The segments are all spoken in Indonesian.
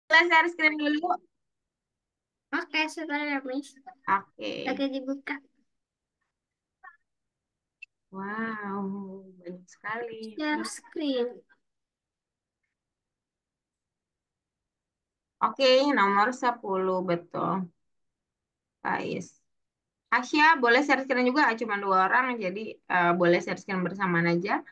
Share screen dulu. Oke, sebentar ya, Miss. Oke. Lagi dibuka. Wow, banyak sekali. Share screen. Oke, nomor 10 betul. Guys. Asya, boleh share screen juga, cuma 2 orang, jadi boleh share screen bersamaan aja.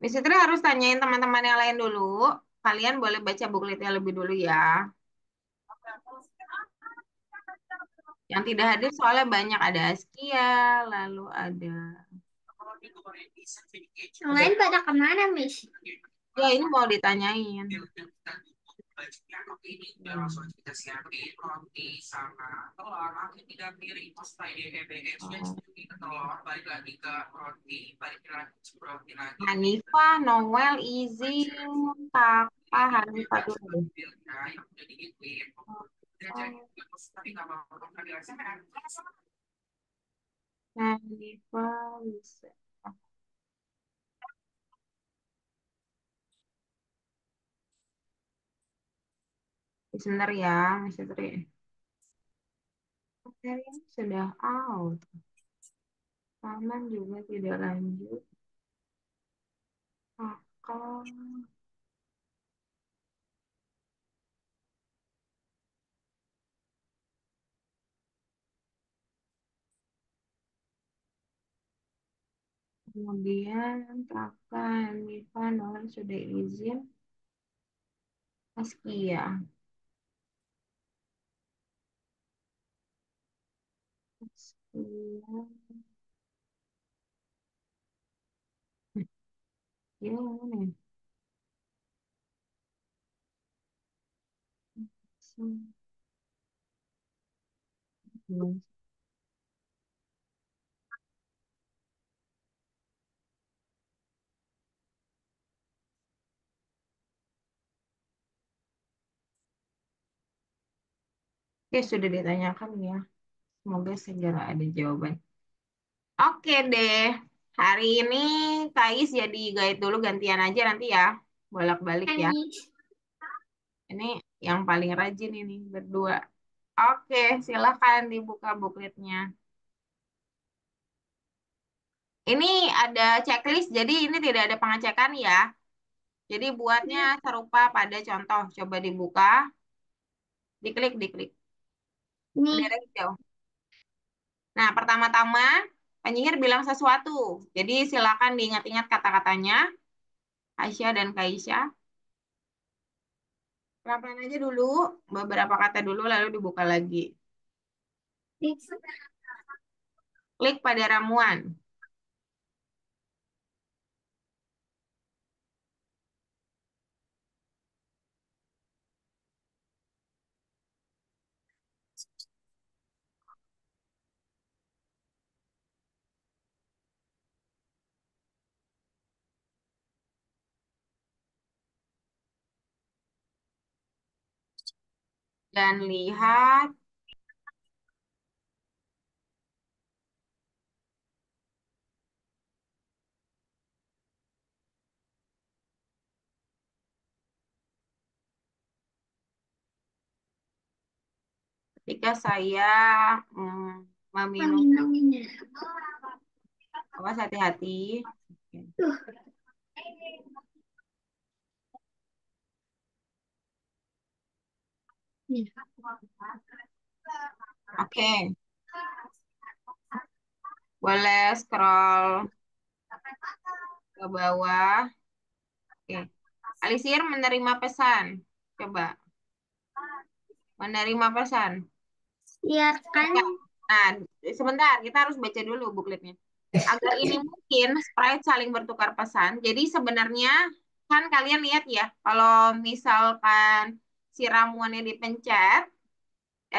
Miss Fitri harus tanyain teman-teman yang lain dulu. Kalian boleh baca bookletnya lebih dulu ya. Yang tidak hadir soalnya banyak, ada Askia, lalu Yang lain pada kemana, Miss? ya ini mau ditanyain. Hanifah, Noel, izin, Kakak, Hanifah dulu deh. Hanifah bisa. Sebentar ya, Mas Fitri. Materi ini sudah out. Taman juga tidak lanjut. Kakak. Kemudian kakak Hanifah, Noel sudah izin. Askia. Askia. Ya, mana ya? Oke, sudah ditanyakan ya. Semoga segera ada jawaban. Oke deh. Hari ini Kais jadi guide dulu, gantian aja nanti ya. Bolak-balik ya. Miss. Ini yang paling rajin ini berdua. Oke, silahkan dibuka bookletnya. Ini ada checklist, jadi ini tidak ada pengecekan ya. Jadi buatnya serupa pada contoh. Coba dibuka, diklik, diklik. Nih, Bendera hijau. Nah, pertama-tama penyihir bilang sesuatu. Jadi silakan diingat-ingat kata-katanya, Aisyah dan Kaisya. Pelan-pelan aja dulu, beberapa kata dulu lalu dibuka lagi. Miss. Klik pada ramuan. Dan lihat ketika saya meminum, Minumnya. awas hati-hati. Tuh, nih. Oke, boleh scroll ke bawah. Oke, Alisir menerima pesan. Coba, menerima pesan. Biarkan. Ya. Nah, sebentar, kita harus baca dulu bukletnya. Agar ini mungkin, sprite saling bertukar pesan. Jadi sebenarnya, kan kalian lihat ya, kalau misalkan si ramuannya dipencet,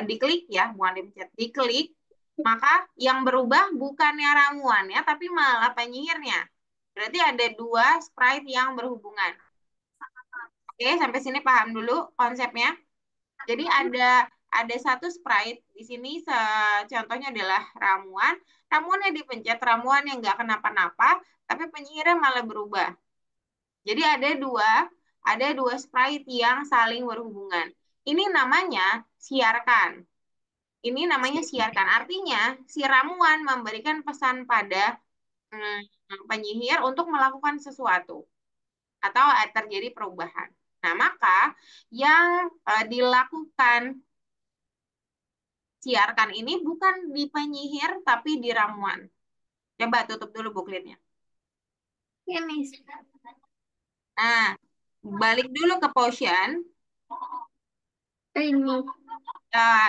diklik ya, bukan dipencet, diklik, maka yang berubah bukannya ramuannya, tapi malah penyihirnya. Berarti ada 2 sprite yang berhubungan. Oke, sampai sini paham dulu konsepnya. Jadi ada satu sprite di sini contohnya adalah ramuan. Ramuannya dipencet, ramuan yang nggak kenapa-napa, tapi penyihirnya malah berubah. Jadi ada dua Ada dua sprite yang saling berhubungan. Ini namanya siarkan. Ini namanya siarkan. Artinya si ramuan memberikan pesan pada penyihir untuk melakukan sesuatu atau terjadi perubahan. Nah, maka yang dilakukan siarkan ini bukan di penyihir tapi di ramuan. Coba tutup dulu buklitnya. Ya, Miss. Nah, balik dulu ke potion. Ini.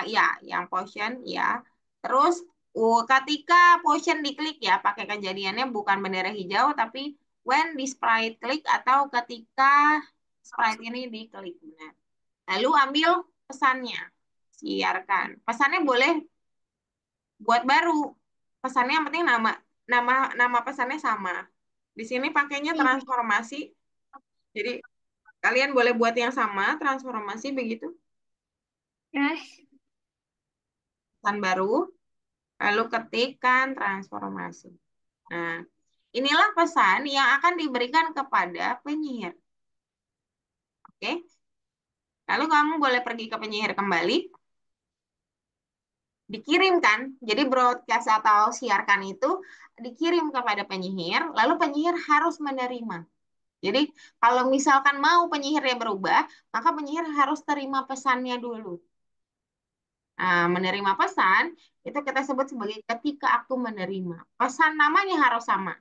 Ya, yang potion ya. Terus ketika potion diklik ya, pakai kejadiannya bukan bendera hijau tapi when di sprite klik atau ketika sprite ini diklik. Benar. Lalu ambil pesannya, siarkan. Pesannya boleh buat baru. Pesannya yang penting nama nama nama pesannya sama. Di sini pakainya transformasi. Jadi kalian boleh buat yang sama, transformasi begitu. Terus, Pesan baru, lalu ketikkan transformasi. Nah, inilah pesan yang akan diberikan kepada penyihir. Oke? Lalu kamu boleh pergi ke penyihir kembali, dikirimkan. Jadi broadcast atau siarkan itu dikirim kepada penyihir, lalu penyihir harus menerima. Jadi kalau misalkan mau penyihirnya berubah, maka penyihir harus terima pesannya dulu. Nah, menerima pesan itu kita sebut sebagai ketika aku menerima. Pesan namanya harus sama.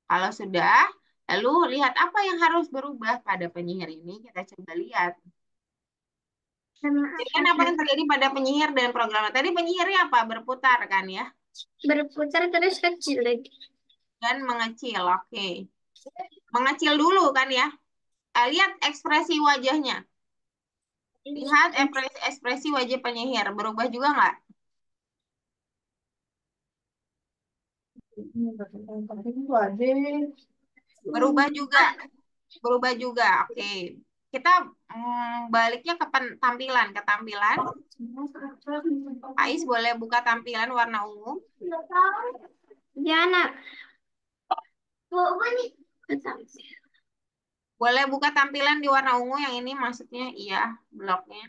Kalau sudah, lalu lihat apa yang harus berubah pada penyihir ini. Kita coba lihat. sama Jadi apa kan apa yang terjadi pada penyihir dan programmer? Tadi penyihirnya apa? Berputar kan ya? berputar terus kecil lagi. Dan mengecil. Oke. Mengecil dulu kan ya? Lihat ekspresi wajahnya. Lihat ekspresi wajah penyihir. Berubah juga nggak? Berubah juga. Berubah juga. Oke. Kita baliknya ke tampilan. Ke tampilan. Ais boleh buka tampilan warna ungu. Jana, apa nih? Boleh buka tampilan di warna ungu yang ini maksudnya iya bloknya.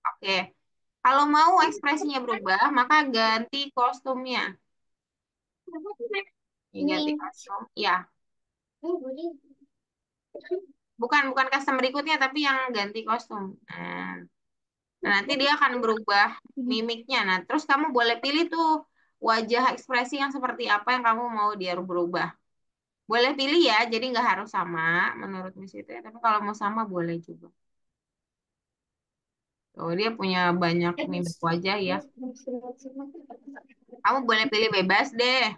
Oke. Kalau mau ekspresinya berubah, maka ganti kostumnya. Ini ganti Ini. kostum. Ya, bukan bukan custom berikutnya tapi yang ganti kostum. Nah, nanti dia akan berubah mimiknya. Nah, terus kamu boleh pilih tuh wajah ekspresi yang seperti apa yang kamu mau dia berubah. Boleh pilih ya, jadi nggak harus sama menurut Miss itu ya. Tapi kalau mau sama boleh juga. Oh, dia punya banyak mimik wajah ya. Kamu boleh pilih bebas deh.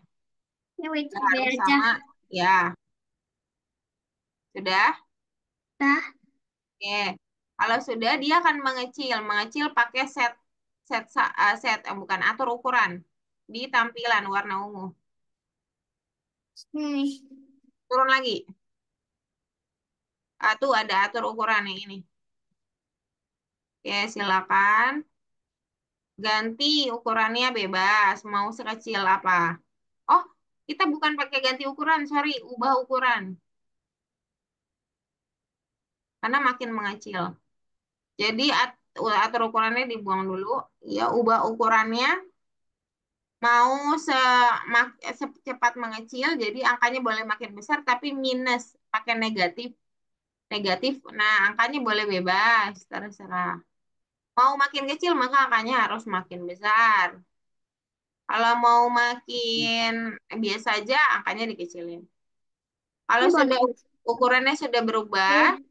Ini wait, Nggak biar harus aja. sama. Ya, sudah. Nah, Oke. Kalau sudah, dia akan mengecil. Mengecil pakai bukan atur ukuran di tampilan warna ungu. nih. Turun lagi. Tuh ada atur ukuran yang ini. Oke, silakan. Ganti ukurannya bebas. Mau sekecil apa? Oh, kita bukan pakai ganti ukuran, sorry, ubah ukuran. Karena makin mengecil. Jadi atur ukurannya dibuang dulu. Ya, ubah ukurannya mau secepat mengecil, jadi angkanya boleh makin besar, tapi minus, pakai negatif. Negatif, nah angkanya boleh bebas, terserah. Mau makin kecil, maka angkanya harus makin besar. Kalau mau makin biasa aja, angkanya dikecilin. Kalau Ini sudah boleh. ukurannya sudah berubah, Nih.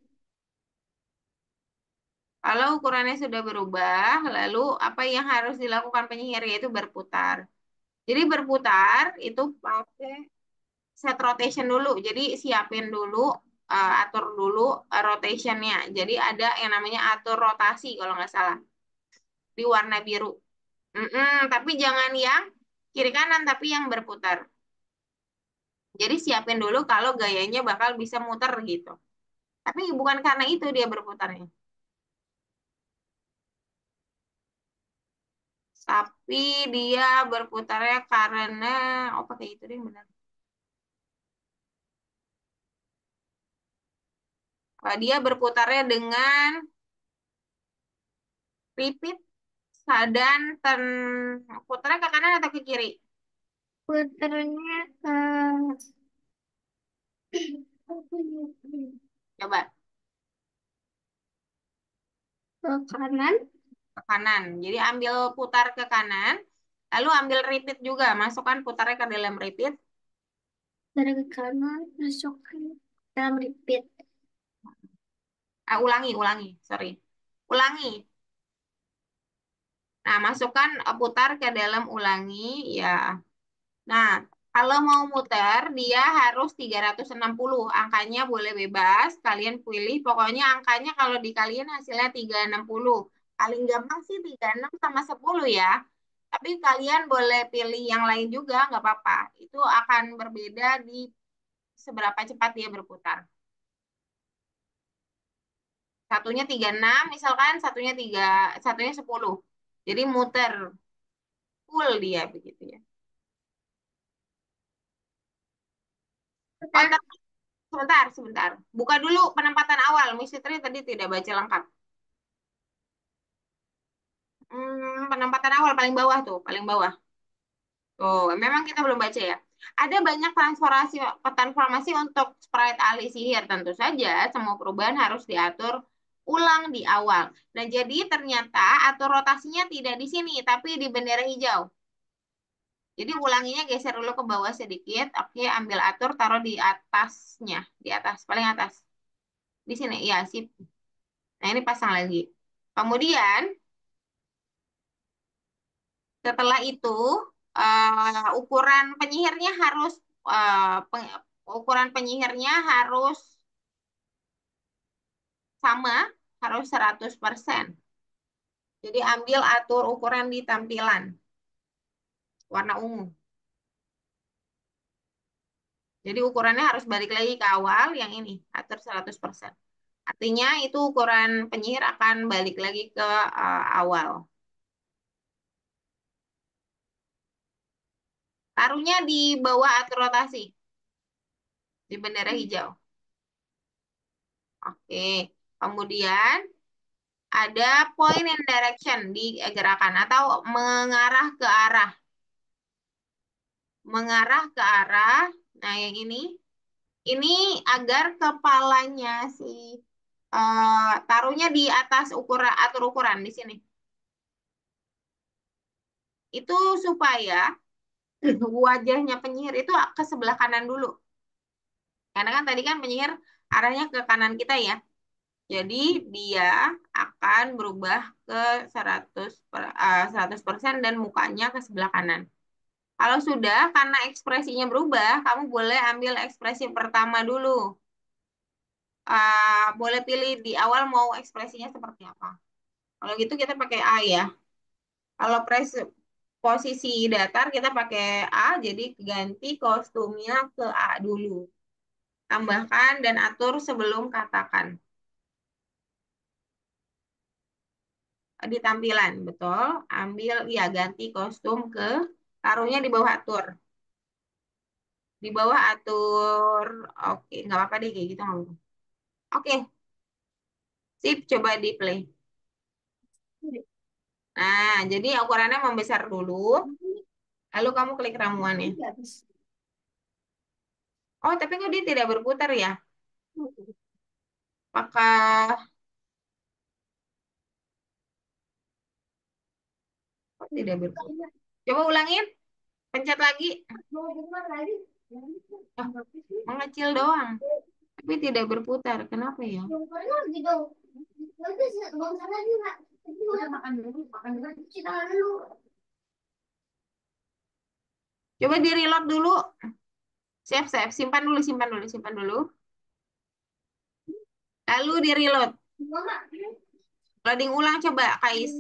kalau ukurannya sudah berubah, lalu apa yang harus dilakukan penyihir yaitu berputar. Jadi berputar itu pakai set rotation dulu. Jadi siapin dulu, atur dulu rotationnya. Jadi ada yang namanya atur rotasi kalau nggak salah di warna biru. Tapi jangan yang kiri kanan, tapi yang berputar. Jadi siapin dulu kalau gayanya bakal bisa muter gitu. Tapi bukan karena itu dia berputarnya. Tapi dia berputarnya karena, oh pakai itu deh benar. Dia berputarnya dengan repeat dan putarnya ke kanan atau ke kiri? Puternya Coba ke kanan, ke kanan. Jadi ambil putar ke kanan, lalu ambil repeat juga, masukkan putarnya ke dalam repeat. dari ke kanan, masukkan dalam repeat. Ulangi, ulangi, sorry. Ulangi. Nah, masukkan putar ke dalam ulangi, ya. Nah, kalau mau muter, dia harus 360. Angkanya boleh bebas, kalian pilih. Pokoknya angkanya kalau dikaliin hasilnya 360. Paling gampang sih 36 sama 10 ya. Tapi kalian boleh pilih yang lain juga, nggak apa-apa. Itu akan berbeda di seberapa cepat dia berputar. Satunya 36, misalkan satunya 10. Jadi muter full dia begitu ya. Oh, Putar. sebentar, sebentar. Buka dulu penempatan awal. Miss Fitri tadi tidak baca lengkap. Penempatan awal paling bawah tuh, paling bawah. Tuh, memang kita belum baca ya. Ada banyak transformasi untuk sprite ahli sihir. Tentu saja, semua perubahan harus diatur ulang di awal. Nah, jadi ternyata atur rotasinya tidak di sini, tapi di bendera hijau. Jadi ulanginya geser dulu ke bawah sedikit. Oke, ambil atur, taruh di atasnya, di atas, paling atas. Di sini, ya, sip. Nah, ini pasang lagi. Kemudian, setelah itu, ukuran penyihirnya harus eh, peng- ukuran penyihirnya harus sama, harus 100%. Jadi ambil atur ukuran di tampilan warna ungu. Jadi ukurannya harus balik lagi ke awal yang ini, atur 100%. Artinya itu ukuran penyihir akan balik lagi ke awal. Taruhnya di bawah atur rotasi, di bendera hijau. Oke. Kemudian ada point and direction di gerakan atau mengarah ke arah. Mengarah ke arah. Nah, yang ini agar kepalanya taruhnya di atas atur ukuran di sini. Itu supaya wajahnya penyihir itu ke sebelah kanan dulu. Karena kan tadi kan penyihir arahnya ke kanan kita ya. Jadi dia akan berubah ke 100% dan mukanya ke sebelah kanan. Kalau sudah, karena ekspresinya berubah, kamu boleh ambil ekspresi pertama dulu. Boleh pilih di awal mau ekspresinya seperti apa. Kalau gitu kita pakai A ya. Kalau posisi datar kita pakai A, jadi ganti kostumnya ke A dulu. Tambahkan dan atur sebelum katakan. Di tampilan, betul. Ambil, ya ganti kostum taruhnya di bawah atur. Di bawah atur, oke, nggak apa-apa deh kayak gitu. Nggak apa-apa. Oke, sip, coba di play. Nah, jadi ukurannya membesar dulu, lalu kamu klik ramuannya. Oh, tapi kok dia tidak berputar ya? Apakah kok tidak berputar? Coba ulangin, pencet lagi. Oh, mengecil doang, tapi tidak berputar. Kenapa ya? Coba di reload dulu. Save, save. Simpan dulu, simpan dulu, simpan dulu. Lalu di reload. Loading ulang coba, Kais.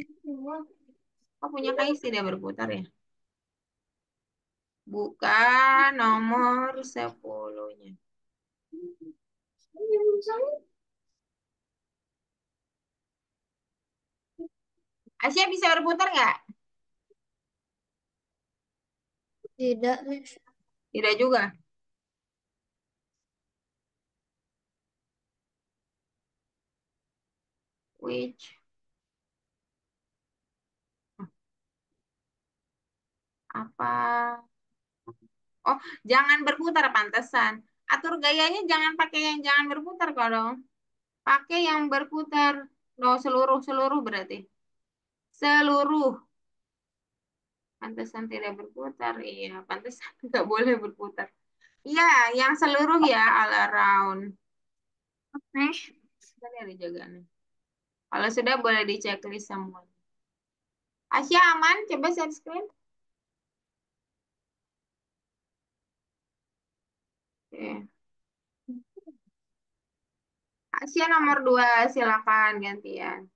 Kok punya Kais tidak berputar ya? Buka nomor 10-nya. Asia bisa berputar nggak? Tidak, Miss. Tidak juga. Which apa? Oh, jangan berputar pantesan. Atur gayanya jangan pakai yang jangan berputar kok dong. Pakai yang berputar. No, seluruh berarti. Seluruh. Pantesan tidak berputar. Iya, pantesan nggak boleh berputar. Iya, yang seluruh ya, all around. Oke. Tadi ada jagaan. Kalau sudah boleh di checklist semua. Asia aman? Coba share screen. Oke. Asia nomor 2, silakan gantian.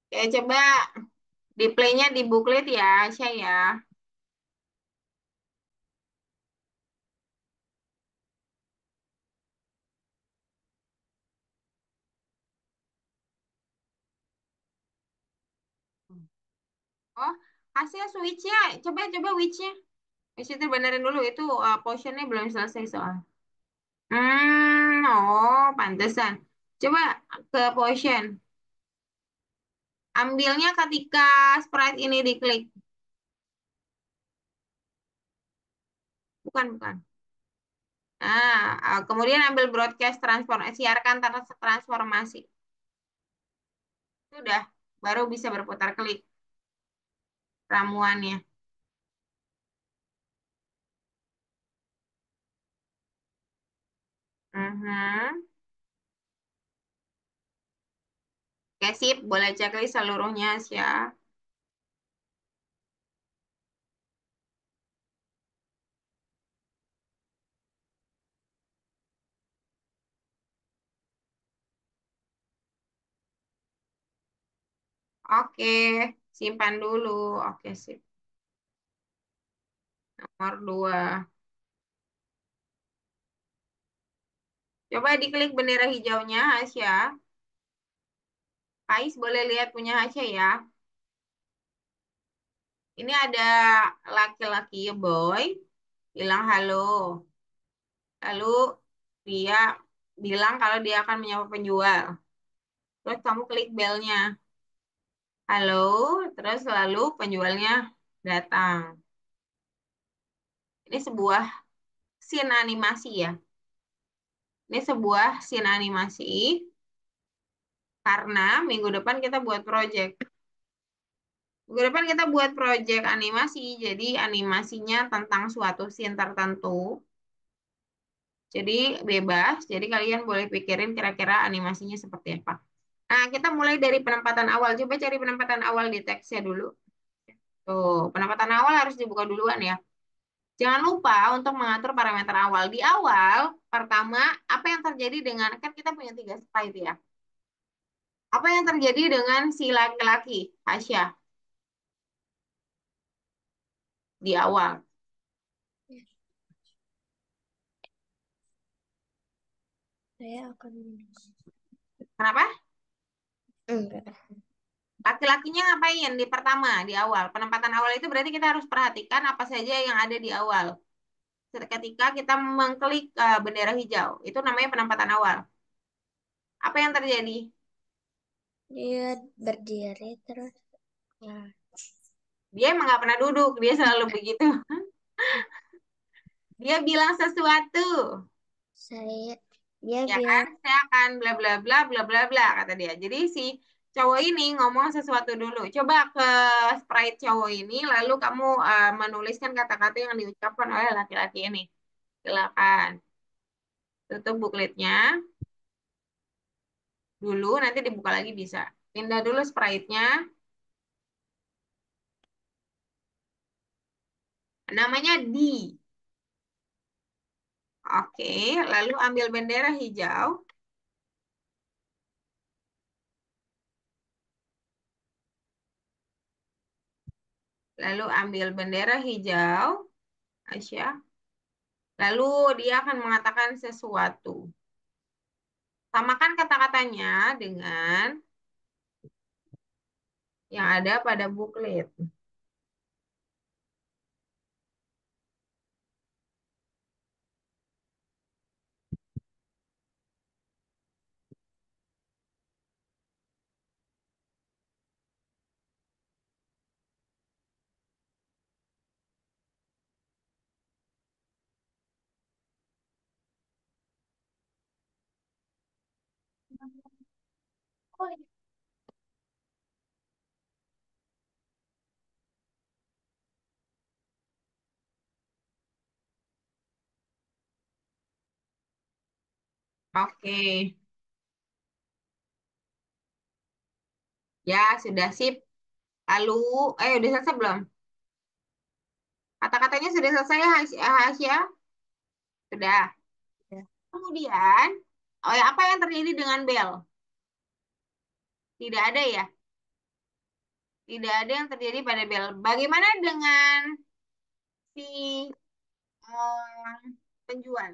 Oke, coba di play-nya di booklet ya, Asia ya. Oh, Asia switch-nya. Coba which-nya. Which itu benerin dulu. Itu portion-nya belum selesai soal. Oh, pantesan. Coba ke portion. Ambilnya ketika sprite ini diklik. Bukan. Nah, kemudian ambil broadcast transformasi, siarkan transformasi. Sudah, baru bisa berputar klik ramuannya. Mhm. Oke, sip. Boleh checklist seluruhnya, ya. Oke, simpan dulu. Oke, sip. Nomor 2. Coba diklik bendera hijaunya, Hasya. Kais boleh lihat punya Hasya ya. Ini ada laki-laki boy, bilang halo. Lalu dia bilang kalau dia akan menyapa penjual. Terus kamu klik belnya. Halo, terus lalu penjualnya datang. Ini sebuah scene animasi ya. Ini sebuah scene animasi karena minggu depan kita buat project. Minggu depan kita buat project animasi, jadi animasinya tentang suatu scene tertentu. Jadi bebas, jadi kalian boleh pikirin kira-kira animasinya seperti apa. Nah, kita mulai dari penempatan awal. Coba cari penempatan awal di teksnya dulu. Tuh, penempatan awal harus dibuka duluan ya. Jangan lupa untuk mengatur parameter awal. Di awal, pertama, apa yang terjadi dengan, kan kita punya 3 slide ya. Apa yang terjadi dengan si laki-laki, Hasya, di awal? Saya akan Kenapa? enggak. Laki-lakinya ngapain di pertama, di awal? Penempatan awal itu berarti kita harus perhatikan apa saja yang ada di awal. Ketika kita mengklik bendera hijau, itu namanya penempatan awal. Apa yang terjadi? Dia berdiri terus. Ya, Dia emang nggak pernah duduk, dia selalu begitu. Dia bilang sesuatu, saya dia ya kan? bilang Saya akan bla bla bla bla bla bla kata dia. Jadi si cowok ini ngomong sesuatu dulu. Coba ke sprite cowok ini, lalu kamu menuliskan kata-kata yang diucapkan oleh laki-laki ini. Silakan. Tutup bookletnya dulu, nanti dibuka lagi bisa. Pindah dulu sprite-nya. Namanya D. Oke, lalu ambil bendera hijau. Lalu ambil bendera hijau, Aisyah. Lalu dia akan mengatakan sesuatu. Samakan kata-katanya dengan yang ada pada booklet. Oke, ya sudah sip. Lalu, udah selesai belum? Kata-katanya sudah selesai, Hasya? Sudah. Ya. Kemudian, oh ya, apa yang terjadi dengan bel? Tidak ada ya? Tidak ada yang terjadi pada bel. Bagaimana dengan si penjual?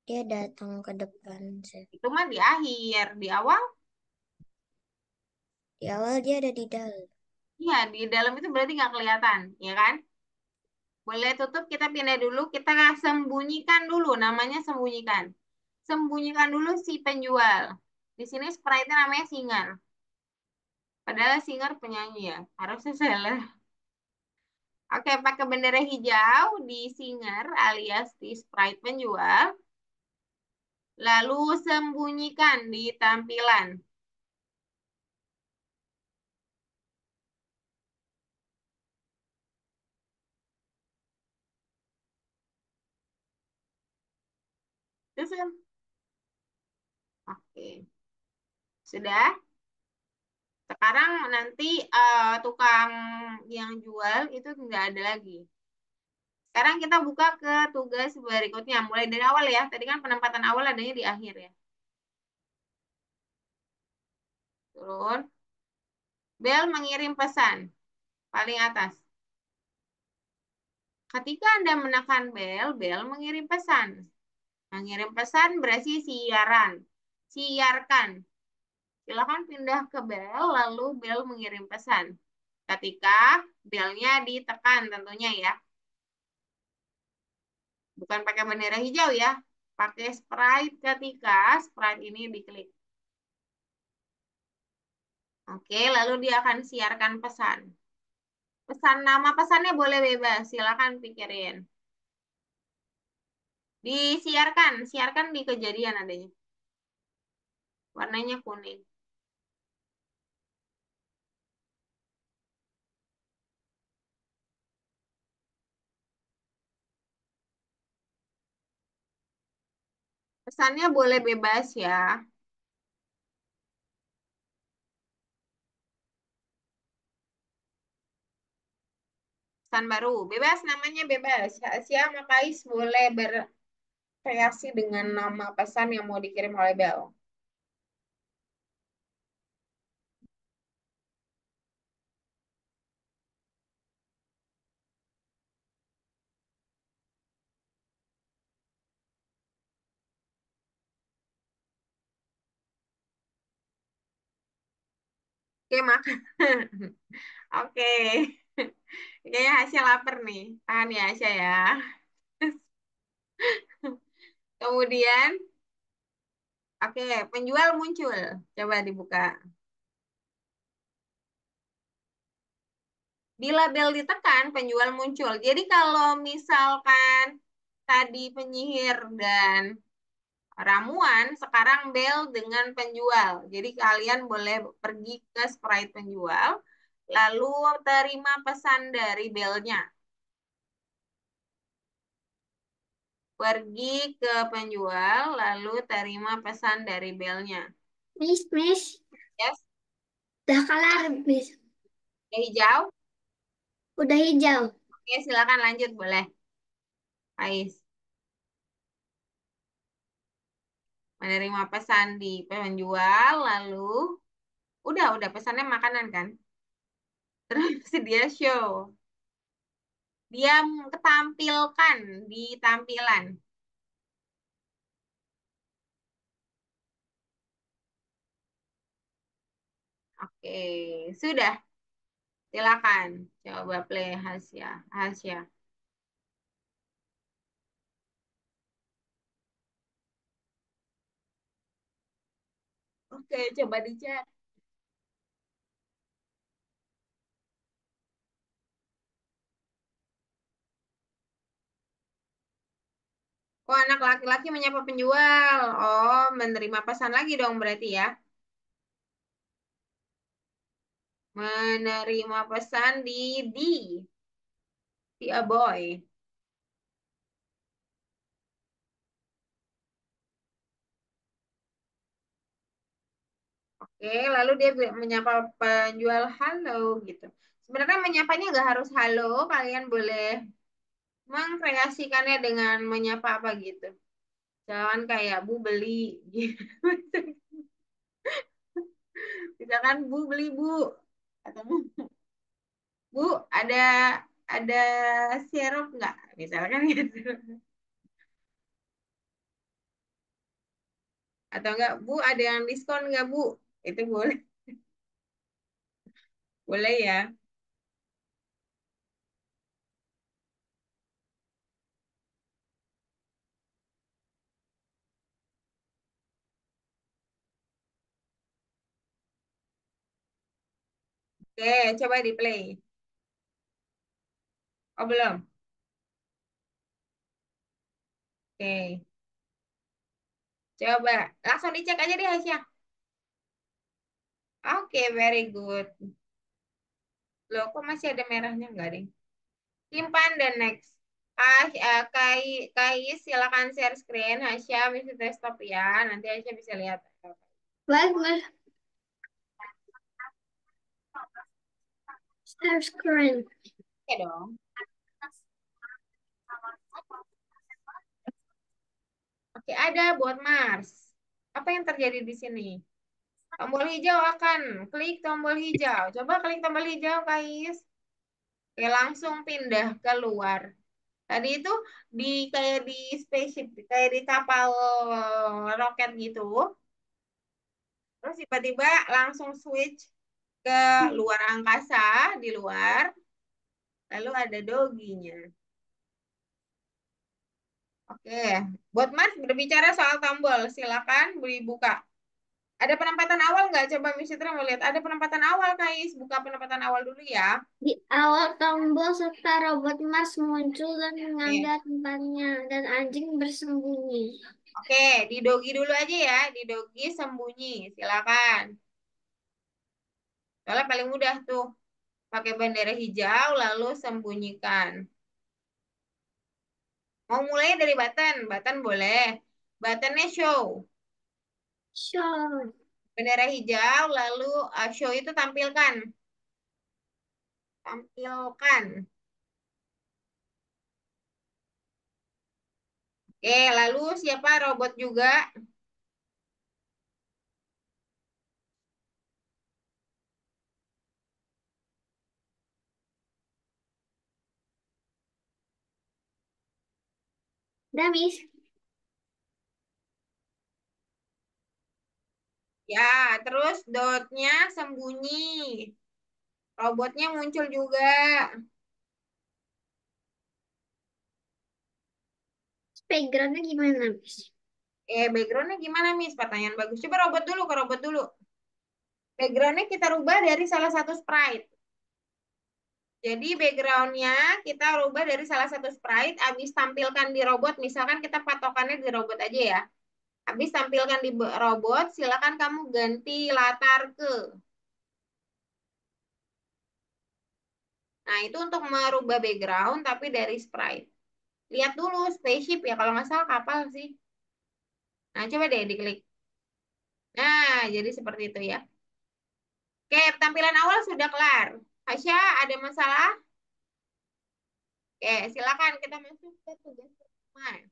Dia datang ke depan saya. Itu mah di akhir, di awal. Di awal dia ada di dalam. Iya, di dalam itu berarti nggak kelihatan, ya kan? Boleh tutup, kita pindah dulu, kita sembunyikan dulu, namanya sembunyikan. Sembunyikan dulu si penjual. Di sini sprite-nya namanya singer. Padahal singer penyanyi ya, harusnya salah. Oke, pakai bendera hijau di singer alias di sprite penjual. Lalu sembunyikan di tampilan. Susun. Oke, sudah. Sekarang nanti tukang yang jual itu nggak ada lagi. Sekarang kita buka ke tugas berikutnya. Mulai dari awal ya. Tadi kan penempatan awal adanya di akhir ya. Turun. Bel mengirim pesan. Paling atas. Ketika Anda menekan bel, bel mengirim pesan. Mengirim pesan berarti siaran. Siarkan. Silakan pindah ke bel, lalu bel mengirim pesan. Ketika belnya ditekan tentunya ya. Bukan pakai bendera hijau ya. Pakai sprite ketika sprite ini diklik. Oke, lalu dia akan siarkan pesan. Pesan nama pesannya boleh bebas, silakan pikirin. Disiarkan, siarkan di kejadian adanya. Warnanya kuning. Pesannya boleh bebas ya. Pesan baru, bebas namanya bebas. Asia Makais boleh berkreasi dengan nama pesan yang mau dikirim oleh Bel. Oke, makan. Oke. Kayaknya Asia lapar nih. Tahan ya Asia ya. Kemudian, oke, penjual muncul. Coba dibuka. Bila bel ditekan, penjual muncul. Jadi kalau misalkan tadi penyihir dan ramuan, sekarang bel dengan penjual. Jadi kalian boleh pergi ke sprite penjual, lalu terima pesan dari belnya. Pergi ke penjual, lalu terima pesan dari belnya. Miss, Yes, udah kelar, Miss. yang hijau. Udah hijau. Oke, silakan lanjut, boleh. Ais, menerima pesan di penjual, lalu udah pesannya makanan kan? Terus dia show. Dia ketampilkan di tampilan. Oke, sudah. Silakan. Coba play Hasya. Hasya. Oke, coba dicek. Oh, anak laki-laki menyapa penjual. Oh, menerima pesan lagi dong berarti ya. Menerima pesan di a boy. Oke, lalu dia menyapa penjual halo gitu. Sebenarnya menyapanya nggak harus halo, kalian boleh mengkreasikannya dengan menyapa apa gitu. Jangan kayak Bu beli gitu. Misalkan Bu beli Bu atau Bu ada sirup nggak? Misalkan gitu. Atau enggak Bu ada yang diskon nggak Bu? Itu boleh boleh ya. Oke, coba di play. Oh belum. Oke, coba langsung dicek aja deh Aisyah. Oke, very good. Loh, kok masih ada merahnya enggak, deh? Simpan dan next. Kai, silakan share screen. Hasya, bisa desktop ya. Nanti Hasya bisa lihat. Bagus. Share screen. Oke dong. Oke, ada buat Mars. Apa yang terjadi di sini? Tombol hijau akan klik tombol hijau. Coba klik tombol hijau, Kais. Oke, langsung pindah keluar. Tadi itu kayak di spaceship, kayak di kapal roket gitu. Terus tiba-tiba langsung switch ke luar angkasa, di luar. Lalu ada doginya. Oke, buat Mas berbicara soal tombol, silakan dibuka. Ada penempatan awal nggak? Coba Miss Citra mau lihat. Ada penempatan awal, Kais. Buka penempatan awal dulu ya. Di awal tombol serta robot Mars muncul dan Oke, mengambil tempatnya dan anjing bersembunyi. oke, di dogi dulu aja ya. Di dogi sembunyi, silakan. Soalnya paling mudah tuh. Pakai bendera hijau, lalu sembunyikan. Mau mulai dari button, button boleh. Buttonnya show. Show. Bendera hijau, lalu show itu tampilkan. Tampilkan. Oke, lalu siapa robot juga? Damis. Ya, terus dotnya sembunyi. Robotnya muncul juga. Backgroundnya gimana, Miss? Backgroundnya gimana, Miss? Pertanyaan bagus. Coba robot dulu, ke robot dulu. Backgroundnya kita rubah dari salah satu sprite. Jadi backgroundnya kita rubah dari salah satu sprite, habis tampilkan di robot. Misalkan kita patokannya di robot aja ya. Habis tampilkan di robot, silakan kamu ganti latar ke. Nah, itu untuk merubah background, tapi dari sprite. Lihat dulu spaceship ya, kalau nggak salah kapal sih. Nah, coba deh diklik. Nah, jadi seperti itu ya. Oke, tampilan awal sudah kelar. Hasya, ada masalah? Oke, silakan kita masuk ke tugas pertama.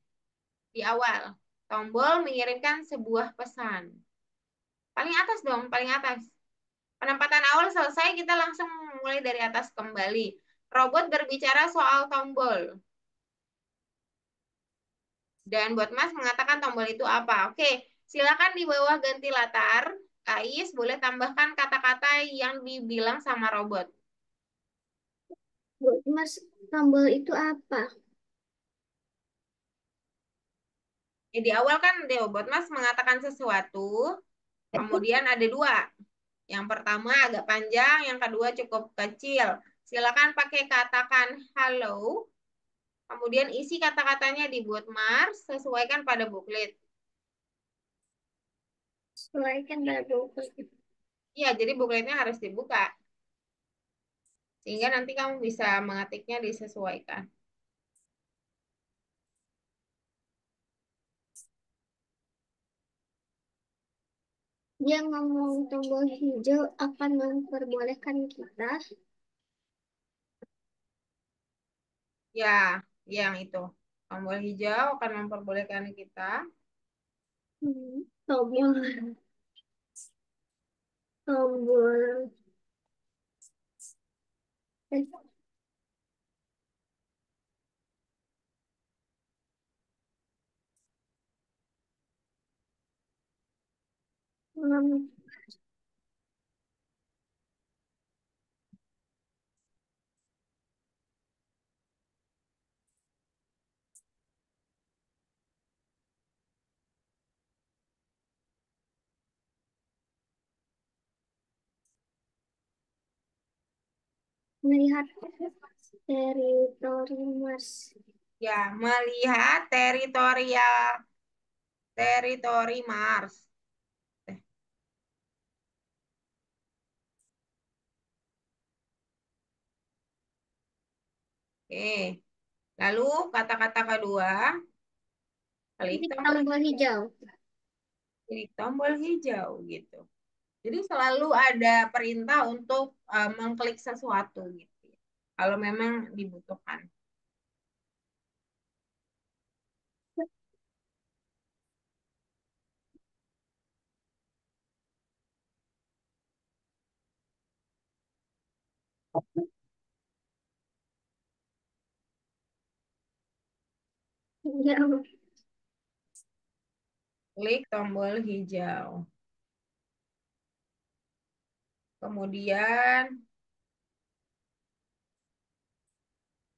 Di awal, tombol mengirimkan sebuah pesan. Paling atas dong, paling atas. Penempatan awal selesai, kita langsung mulai dari atas kembali. Robot berbicara soal tombol. Dan buat Mas mengatakan tombol itu apa? Oke, silakan di bawah ganti latar. Kais boleh tambahkan kata-kata yang dibilang sama robot. Buat Mas, tombol itu apa? Di awal kan robot Mas mengatakan sesuatu, kemudian ada dua. Yang pertama agak panjang, yang kedua cukup kecil. Silakan pakai katakan halo. Kemudian isi kata-katanya dibuat Mars, sesuaikan pada buklet. Sesuaikan pada buku. Iya, jadi bukletnya harus dibuka. Sehingga nanti kamu bisa mengetiknya disesuaikan. Dia ngomong tombol hijau akan memperbolehkan kita. Ya, yang itu. Tombol hijau akan memperbolehkan kita. Tombol tombol eh, mem- melihat teritori Mars. Ya, melihat teritori Mars. Eh, Oke. Lalu kata-kata kedua, klik Klik tombol tombol hijau. hijau. Klik tombol hijau gitu. Jadi selalu ada perintah untuk mengklik sesuatu gitu. Kalau memang dibutuhkan. Ya, Klik tombol hijau. Kemudian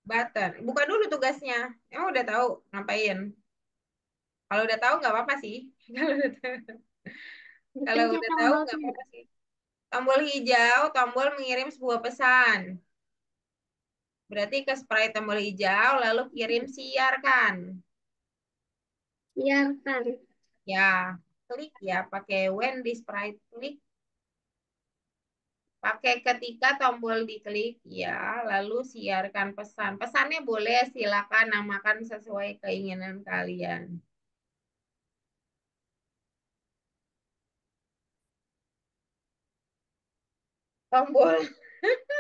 button. Buka dulu tugasnya. Emang udah tahu ngapain? Kalau udah tahu nggak apa-apa sih. Kalau udah tahu, kalau dipencet udah tahu tombol nggak tidak. apa-apa sih. Tombol hijau, tombol mengirim sebuah pesan. Berarti ke spray tombol hijau, lalu kirim siarkan. Biarkan. Ya, klik ya, pakai when di sprite klik. Pakai ketika tombol diklik, ya, lalu siarkan pesan. Pesannya boleh silakan namakan sesuai keinginan kalian. Tombol,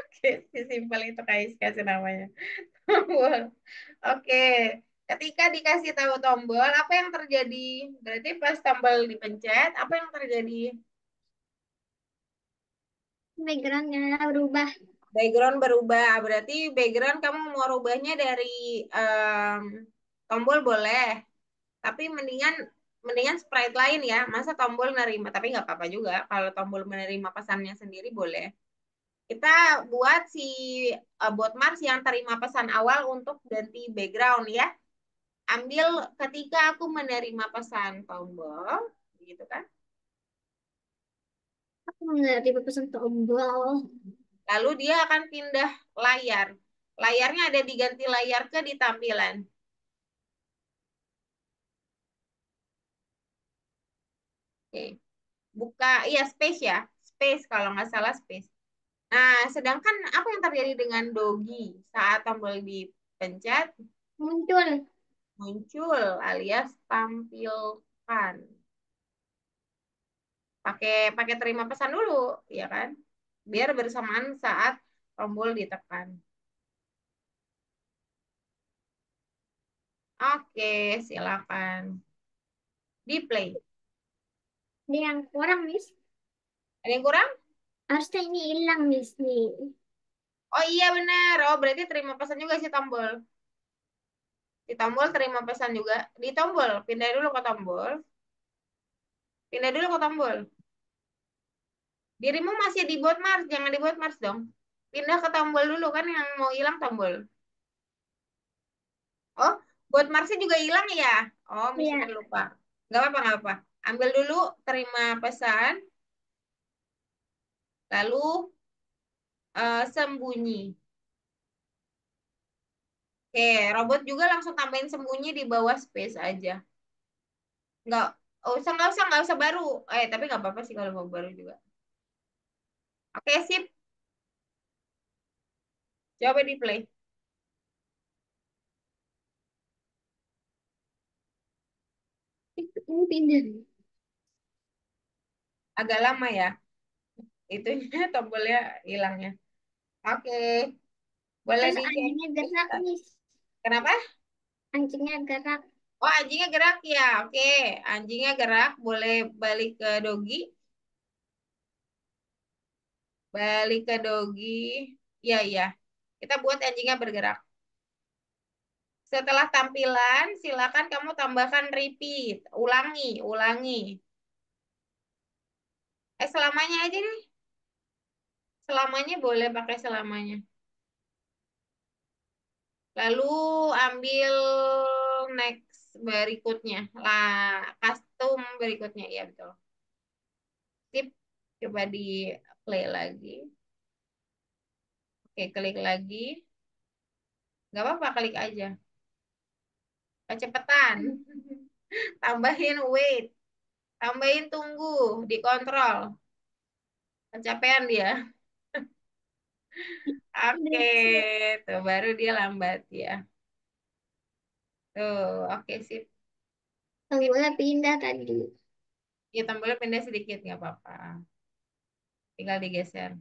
oke, simpel itu guys, kasih namanya. Tombol. Oke, ketika dikasih tahu tombol, apa yang terjadi? Berarti pas tombol dipencet, apa yang terjadi? Backgroundnya berubah. Background berubah. Berarti background kamu mau rubahnya dari em, tombol boleh, tapi mendingan mendingan sprite lain ya. Masa tombol nerima, tapi nggak apa-apa juga. Kalau tombol menerima pesannya sendiri boleh. Kita buat si bot Mars yang terima pesan awal untuk ganti background ya. Ambil ketika aku menerima pesan tombol, gitu kan. Aku menerima pesan tombol. Lalu dia akan pindah layar. Layarnya ada diganti layar ke di tampilan. Oke. Buka, iya space ya. Space kalau nggak salah space. Nah, sedangkan apa yang terjadi dengan Dogi saat tombol dipencet Muncul. muncul alias tampilkan. Pakai pakai terima pesan dulu, ya kan? Biar bersamaan saat tombol ditekan. Oke, silakan. Di play. Ini yang kurang, Miss. Ada yang kurang? Harusnya ini hilang, Miss. Nih. Oh iya benar. Oh berarti terima pesan juga si tombol. Di tombol terima pesan juga. Di tombol, pindah dulu ke tombol. Pindah dulu ke tombol. Dirimu masih di boot Mars, jangan di boot Mars dong. Pindah ke tombol dulu kan yang mau hilang tombol. Oh, boot Marsnya juga hilang ya? Oh, Iya. misalkan lupa. Gak apa-apa, gak apa. Ambil dulu, terima pesan, lalu sembunyi. Oke, robot juga langsung tambahin sembunyi di bawah space aja. Nggak, nggak usah baru. Tapi nggak apa-apa sih kalau mau baru juga. Oke, sip. Coba di play. Ini pindah. Agak lama ya. Itunya tombolnya hilangnya. Oke, boleh Terus dicek. anjingnya gerak, Miss. Kenapa? Anjingnya gerak. Oh, anjingnya gerak ya. Oke, anjingnya gerak. Boleh balik ke dogi. Balik ke dogi. Iya, iya. Kita buat anjingnya bergerak. Setelah tampilan, silakan kamu tambahkan repeat. Ulangi, ulangi. Selamanya aja deh. Selamanya boleh pakai selamanya. Lalu ambil next berikutnya. Lah, custom berikutnya. Ya, betul. Sip. Coba di play lagi. Oke, klik lagi. Nggak apa-apa, klik aja. Kecepatan. Tambahin wait. Tambahin tunggu. Dikontrol. Kecapean dia. Oke, tuh baru dia lambat ya. Tuh, oke sip. Sip. Tombolnya pindah tadi. Ya tombolnya pindah sedikit nggak apa-apa. Tinggal digeser.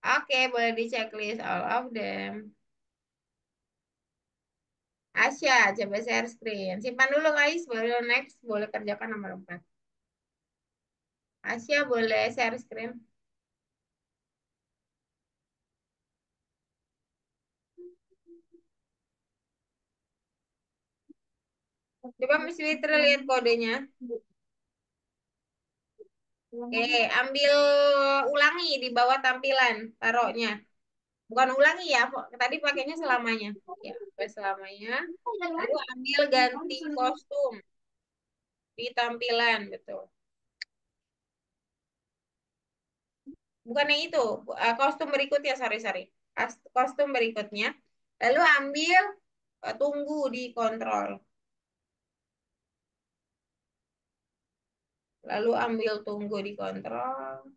Oke, boleh di checklist all of them. Asya, coba share screen. Simpan dulu guys, baru next boleh kerjakan nomor 4. Asya boleh share screen. Coba Miss Fitri lihat kodenya. Oke, ambil ulangi di bawah tampilan, taruhnya. Bukan ulangi ya, tadi pakainya selamanya. Ya, pakai selamanya. Lalu ambil ganti kostum di tampilan, betul. Bukan yang itu, kostum berikutnya, sorry, sorry. Kostum berikutnya. Lalu ambil, tunggu di kontrol. Lalu ambil tunggu di kontrol.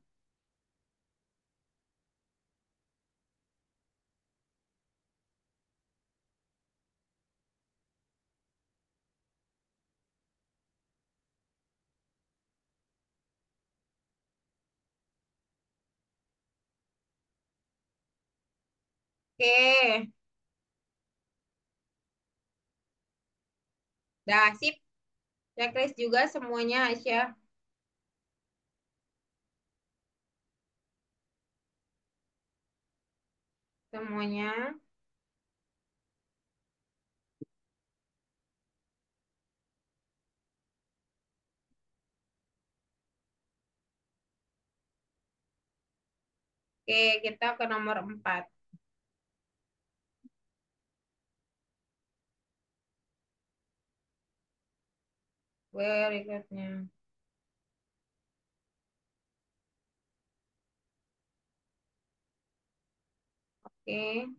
Oke, dah sip. Checklist juga semuanya, Aisyah. Semuanya. Oke, kita ke nomor 4. Berikutnya. Oke,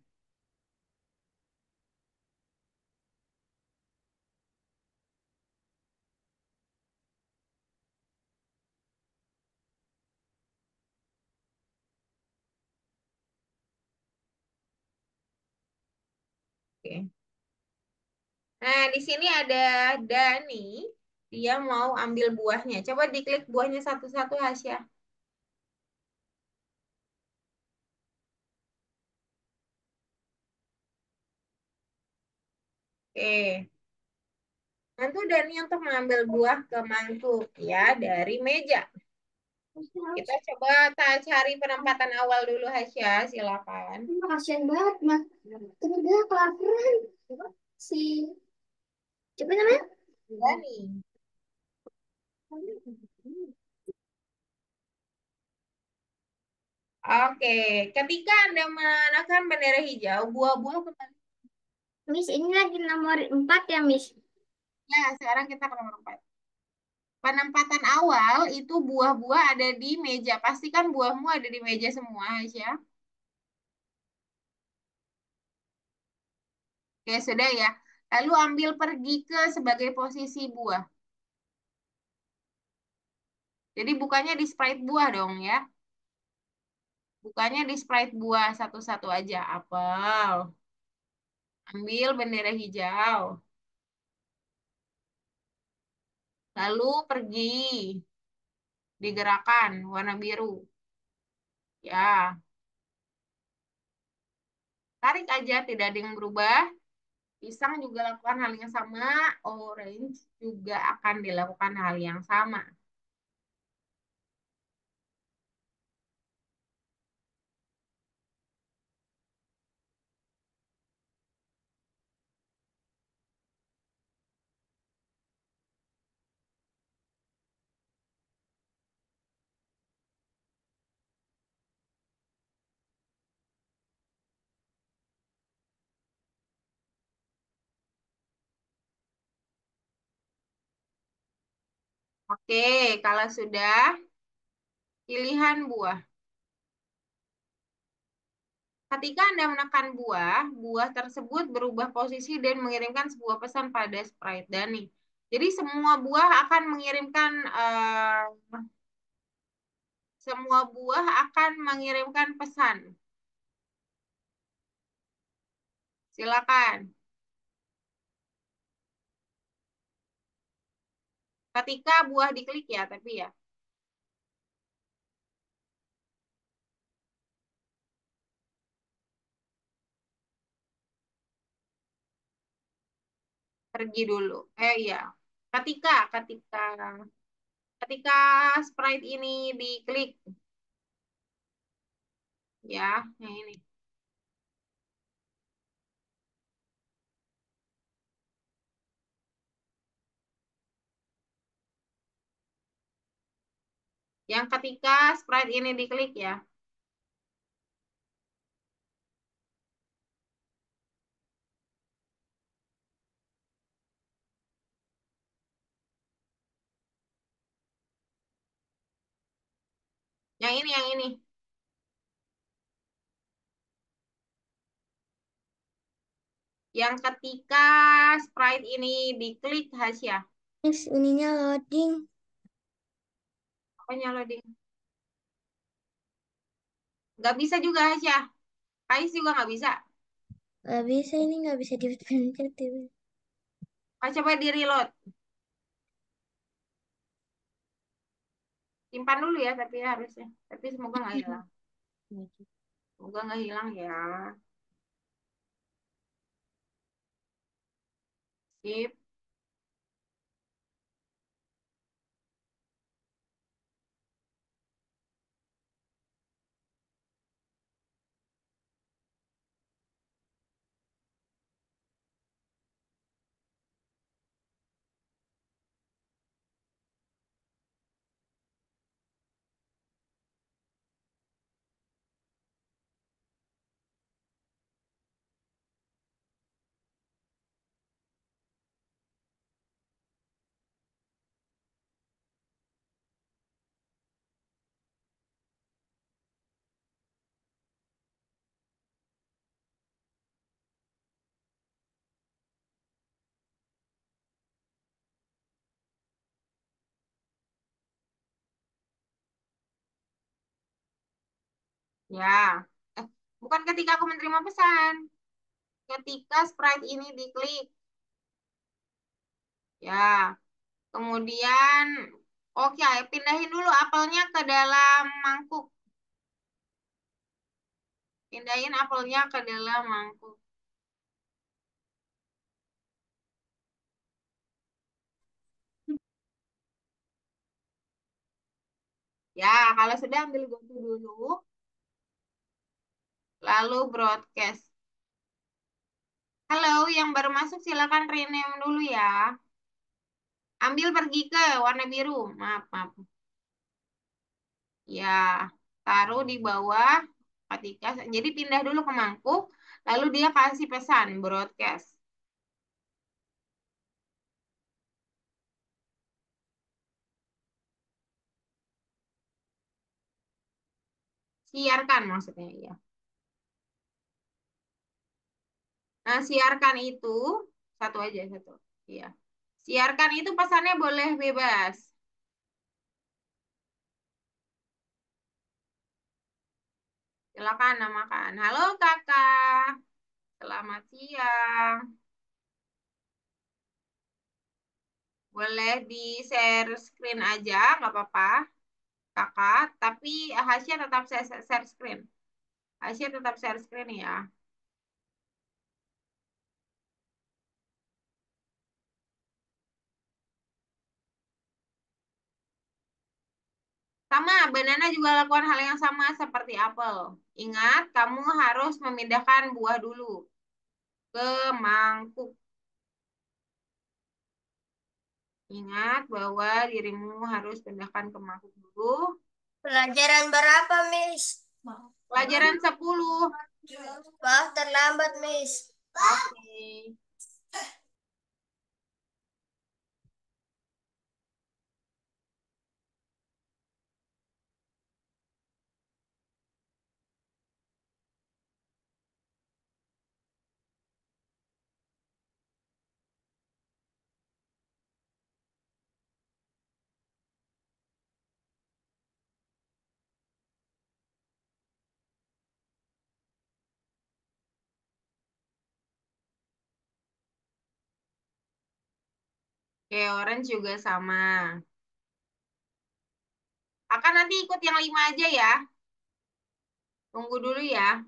oke. Nah, di sini ada Dani. Dia mau ambil buahnya. Coba diklik buahnya satu-satu, Hasya. Oke. Mantu Dani untuk mengambil buah ke mangkuk ya dari meja. Kita coba cari penempatan awal dulu, Hasya. Silakan. Kasian banget, Mas. Tapi dia kelaparan. Si, coba namanya. Dani. Oke, ketika Anda menekan bendera hijau, buah-buah kembali. Miss, ini lagi nomor 4 ya, Miss? Ya, sekarang kita ke nomor 4. Penempatan awal itu buah-buah ada di meja. Pastikan buahmu ada di meja semua, Aisyah. Oke, sudah ya. Lalu ambil pergi ke sebagai posisi buah. Jadi bukannya di Sprite buah dong ya. Bukannya di Sprite buah satu-satu aja. Apel. Ambil bendera hijau. Lalu pergi. Digerakkan warna biru. Ya, tarik aja, tidak ada yang berubah. Pisang juga lakukan hal yang sama. Orange juga akan dilakukan hal yang sama. Oke, kalau sudah, pilihan buah. Ketika Anda menekan buah, buah tersebut berubah posisi dan mengirimkan sebuah pesan pada sprite Dani. Jadi semua buah akan mengirimkan pesan. Silakan. Ketika buah diklik ya, tapi ya pergi dulu. Iya. Ketika ketika ketika sprite ini diklik ya, yang ini. Yang ketika sprite ini diklik ya. Yang ini. Yang ketika sprite ini diklik Hasya. Terus ininya loading. Apa loading? Nggak bisa juga Hasya. Kais juga nggak bisa. Gak bisa ini nggak bisa dipencet itu. Coba di reload. Simpan dulu ya, tapi harusnya. Tapi semoga nggak hilang. Semoga nggak hilang ya. Sip. Ya. Eh, bukan ketika aku menerima pesan. Ketika sprite ini diklik. Ya. Kemudian, oke, pindahin dulu apelnya ke dalam mangkuk. Pindahin apelnya ke dalam mangkuk. Ya, kalau sudah ambil GoTo dulu, lalu broadcast. Halo, yang baru masuk silakan rename dulu ya. Ambil pergi ke warna biru. Maaf, maaf. Ya, taruh di bawah ketika jadi pindah dulu ke mangkuk, lalu dia kasih pesan broadcast. Siarkan maksudnya ya. Nah, siarkan itu satu aja satu. Iya. Siarkan itu pesannya boleh bebas. Silakan namakan. Halo kakak, selamat siang. Boleh di share screen aja, nggak apa-apa, kakak. Tapi Hasya tetap share screen. Hasya tetap share screen ya. Sama, banana juga lakukan hal yang sama seperti apel. Ingat, kamu harus memindahkan buah dulu ke mangkuk. Ingat bahwa dirimu harus pindahkan ke mangkuk dulu. Pelajaran berapa, Miss? Pelajaran 10. Wah, terlambat, Miss. Oke. Oke, orange juga sama. Akan nanti ikut yang 5 aja ya. Tunggu dulu ya.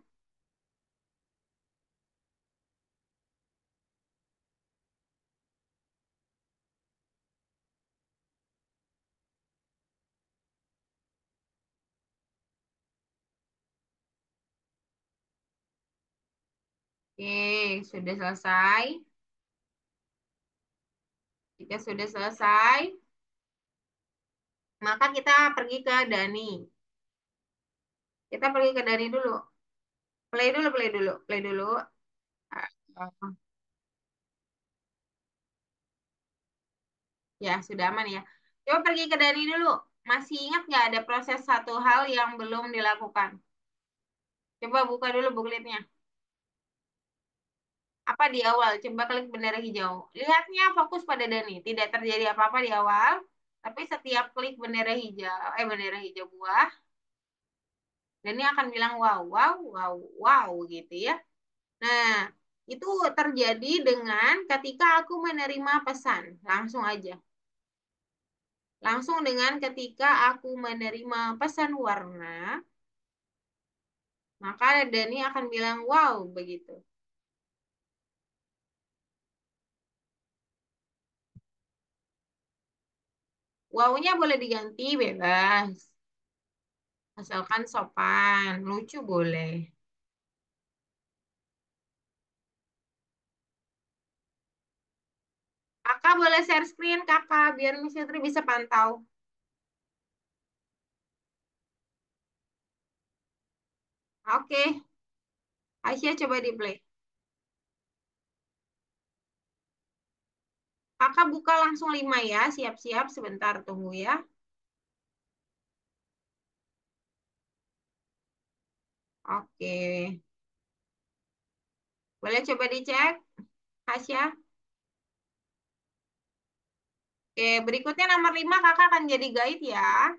Oke, sudah selesai. Jika sudah selesai, maka kita pergi ke Dani. Kita pergi ke Dani dulu. Play dulu, play dulu, play dulu. Ah, ah. Ya, sudah aman ya. Coba pergi ke Dani dulu. Masih ingat nggak ada proses satu hal yang belum dilakukan? Coba buka dulu bookletnya. Apa di awal? Coba klik bendera hijau. Lihatnya fokus pada Dani. Tidak terjadi apa-apa di awal. Tapi setiap klik bendera hijau, bendera hijau buah, Dani akan bilang wow, wow, wow, wow gitu ya. Nah, itu terjadi dengan ketika aku menerima pesan. Langsung aja. Langsung dengan ketika aku menerima pesan warna, maka Dani akan bilang wow begitu. Wow-nya boleh diganti bebas. Asalkan sopan, lucu boleh. Kakak boleh share screen kakak, biar Miss Fitri bisa pantau. Oke, Aisyah coba di play. Kakak buka langsung 5 ya, siap-siap sebentar tunggu ya. Oke, boleh coba dicek, Aisyah. Oke, berikutnya nomor 5 kakak akan jadi guide ya.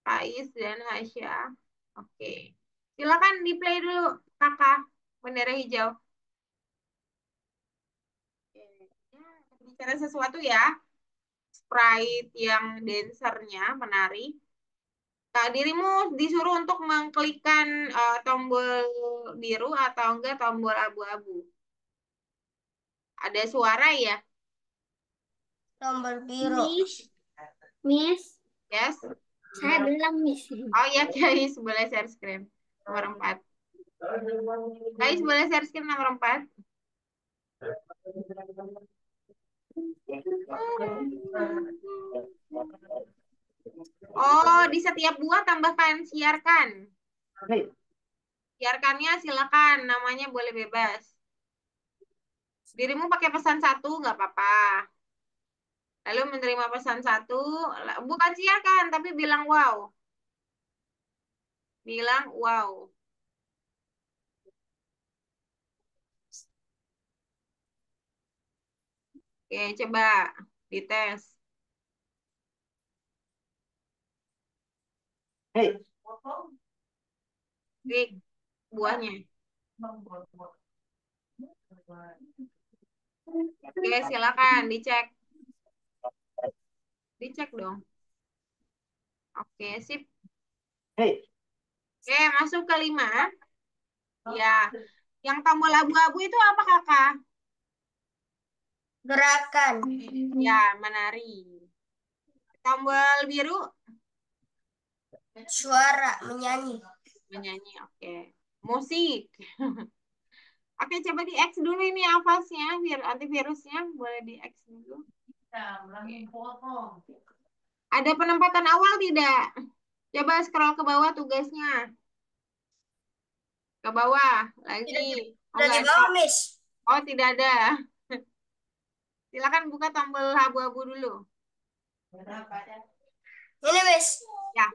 Kais dan Hasya. Oke. Silakan di play dulu kakak. Bendera hijau. Oke. Ya, bicara sesuatu ya. Sprite yang dancernya menari. Kak, dirimu disuruh untuk mengklikkan tombol biru atau enggak tombol abu-abu. Ada suara ya? Nomor biru. Miss, Miss, Yes. saya belum, Miss. Oh ya guys, boleh share screen. Nomor 4. Guys, boleh share screen nomor 4. Oh, di setiap buah tambahkan siarkan. Siarkannya silakan, namanya boleh bebas. Dirimu pakai pesan satu nggak apa-apa. Lalu menerima pesan satu, bukan siarkan, tapi bilang wow. Bilang wow. Oke, coba dites. Klik buahnya. Oke, silakan dicek. Dicek dong. Oke, sip. Oke, masuk ke 5. Ya, yang tombol abu-abu itu apa kakak? Gerakan. Ya, menari. Tombol biru, Suara, menyanyi. menyanyi. Oke. Musik. Oke, coba di X dulu ini hafalnya, biar antivirusnya boleh di X dulu. Oke. Ada penempatan awal tidak? Coba scroll ke bawah tugasnya. Ke bawah lagi. Tidak Oh, tidak nggak di ada. bawah, Miss. Oh, tidak ada. Silakan buka tombol abu-abu dulu. Ini, Miss. Ya,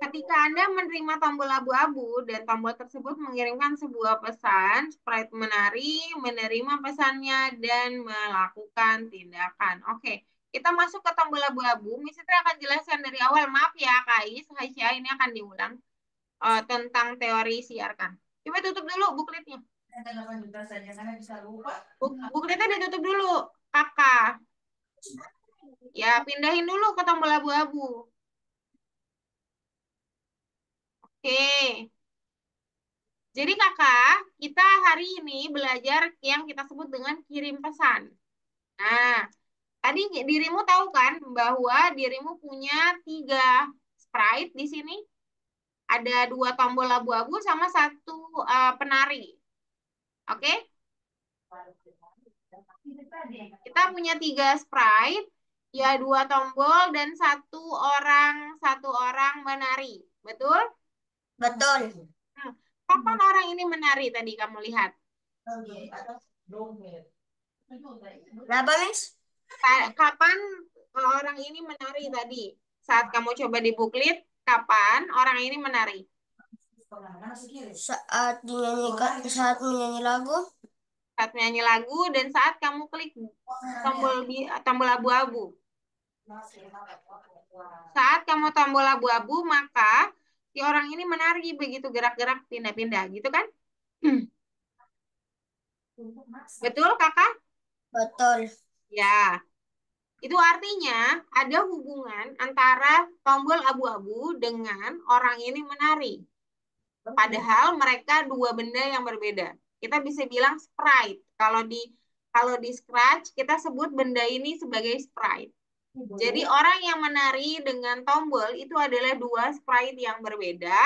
ketika Anda menerima tombol abu-abu dan tombol tersebut mengirimkan sebuah pesan, sprite menari, menerima pesannya, dan melakukan tindakan. Oke, kita masuk ke tombol abu-abu. Miss Fitri akan jelaskan dari awal. Maaf ya, Kais, Aisyah, ini akan diulang tentang teori siarkan. Coba tutup dulu buklitnya. Buklitnya ditutup dulu, kakak. Ya, pindahin dulu ke tombol abu-abu. Oke. Jadi kakak, kita hari ini belajar yang kita sebut dengan kirim pesan. Nah, tadi dirimu tahu kan bahwa dirimu punya 3 sprite di sini. Ada 2 tombol abu-abu sama 1 penari. Oke? Kita punya 3 sprite, ya 2 tombol dan satu orang menari. Betul? Betul. Hmm. Kapan orang ini menari tadi kamu lihat? Berapa, Miss? Kapan orang ini menari tadi? Saat kamu coba di buklet, kapan orang ini menari? Saat menyanyi lagu. Saat menyanyi lagu dan saat kamu klik tombol abu-abu. Saat kamu tombol abu-abu, maka si orang ini menari begitu gerak-gerak pindah-pindah, gitu kan? Betul, kakak? Betul. Ya, itu artinya ada hubungan antara tombol abu-abu dengan orang ini menari. Padahal mereka 2 benda yang berbeda. Kita bisa bilang sprite. Kalau di Scratch kita sebut benda ini sebagai sprite. Jadi orang yang menari dengan tombol itu adalah 2 sprite yang berbeda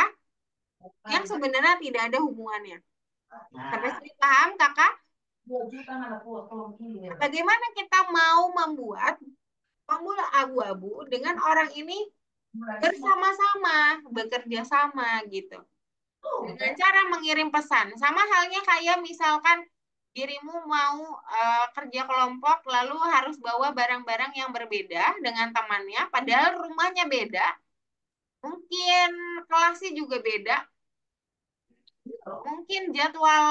yang sebenarnya tidak ada hubungannya. Sampai sini paham, kakak? Bagaimana kita mau membuat tombol abu-abu dengan orang ini bersama-sama, bekerja sama gitu. Dengan cara mengirim pesan. Sama halnya kayak misalkan dirimu mau kerja kelompok lalu harus bawa barang-barang yang berbeda dengan temannya, padahal rumahnya beda, mungkin kelasnya juga beda, mungkin jadwal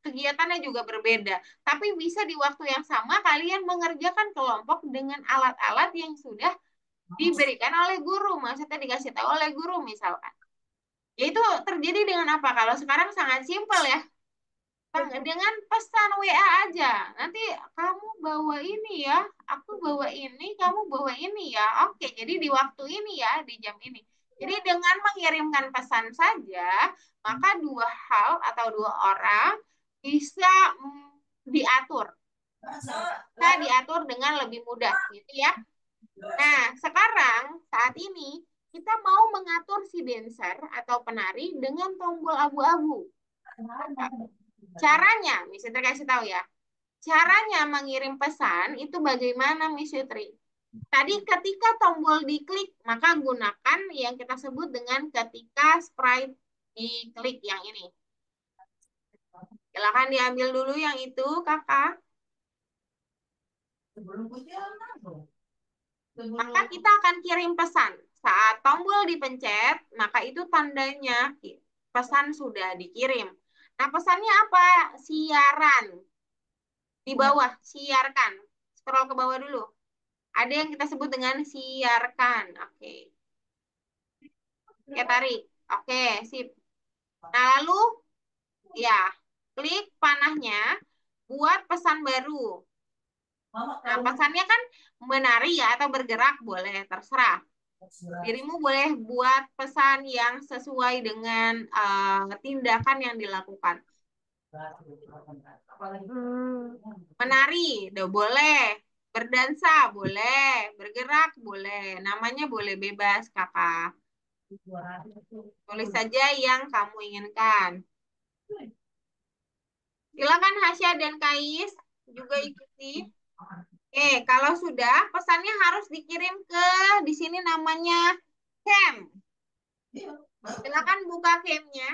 kegiatannya juga berbeda, tapi bisa di waktu yang sama kalian mengerjakan kelompok dengan alat-alat yang sudah diberikan oleh guru, maksudnya dikasih tahu oleh guru misalkan. Ya itu terjadi dengan apa? Kalau sekarang sangat simpel ya, dengan pesan WA aja. Nanti kamu bawa ini ya, aku bawa ini, kamu bawa ini ya. Oke, jadi di waktu ini ya, di jam ini. Jadi dengan mengirimkan pesan saja, maka 2 hal atau 2 orang bisa diatur. Bisa diatur dengan lebih mudah, gitu ya. Nah, sekarang saat ini kita mau mengatur si dancer atau penari dengan tombol abu-abu. Caranya, Miss Yutri kasih tahu ya. Caranya mengirim pesan itu bagaimana, Miss Yutri? Tadi ketika tombol diklik, maka gunakan yang kita sebut dengan ketika sprite diklik yang ini. Silakan diambil dulu yang itu, kakak. Maka kita akan kirim pesan. Saat tombol dipencet, maka itu tandanya pesan sudah dikirim. Nah, pesannya apa? Siaran. Di bawah, siarkan. Scroll ke bawah dulu. Ada yang kita sebut dengan siarkan. Oke. Oke, tarik. Oke, sip. Nah, lalu ya, klik panahnya buat pesan baru. Nah, pesannya kan menari ya atau bergerak boleh, terserah. Dirimu boleh buat pesan yang sesuai dengan tindakan yang dilakukan. Menari, udah boleh. Berdansa boleh. Bergerak boleh. Namanya boleh bebas, Kakak. Tulis saja yang kamu inginkan. Silakan Hasya dan Kais juga ikuti. Oke, kalau sudah, pesannya harus dikirim ke di sini namanya camp. Silakan buka campnya.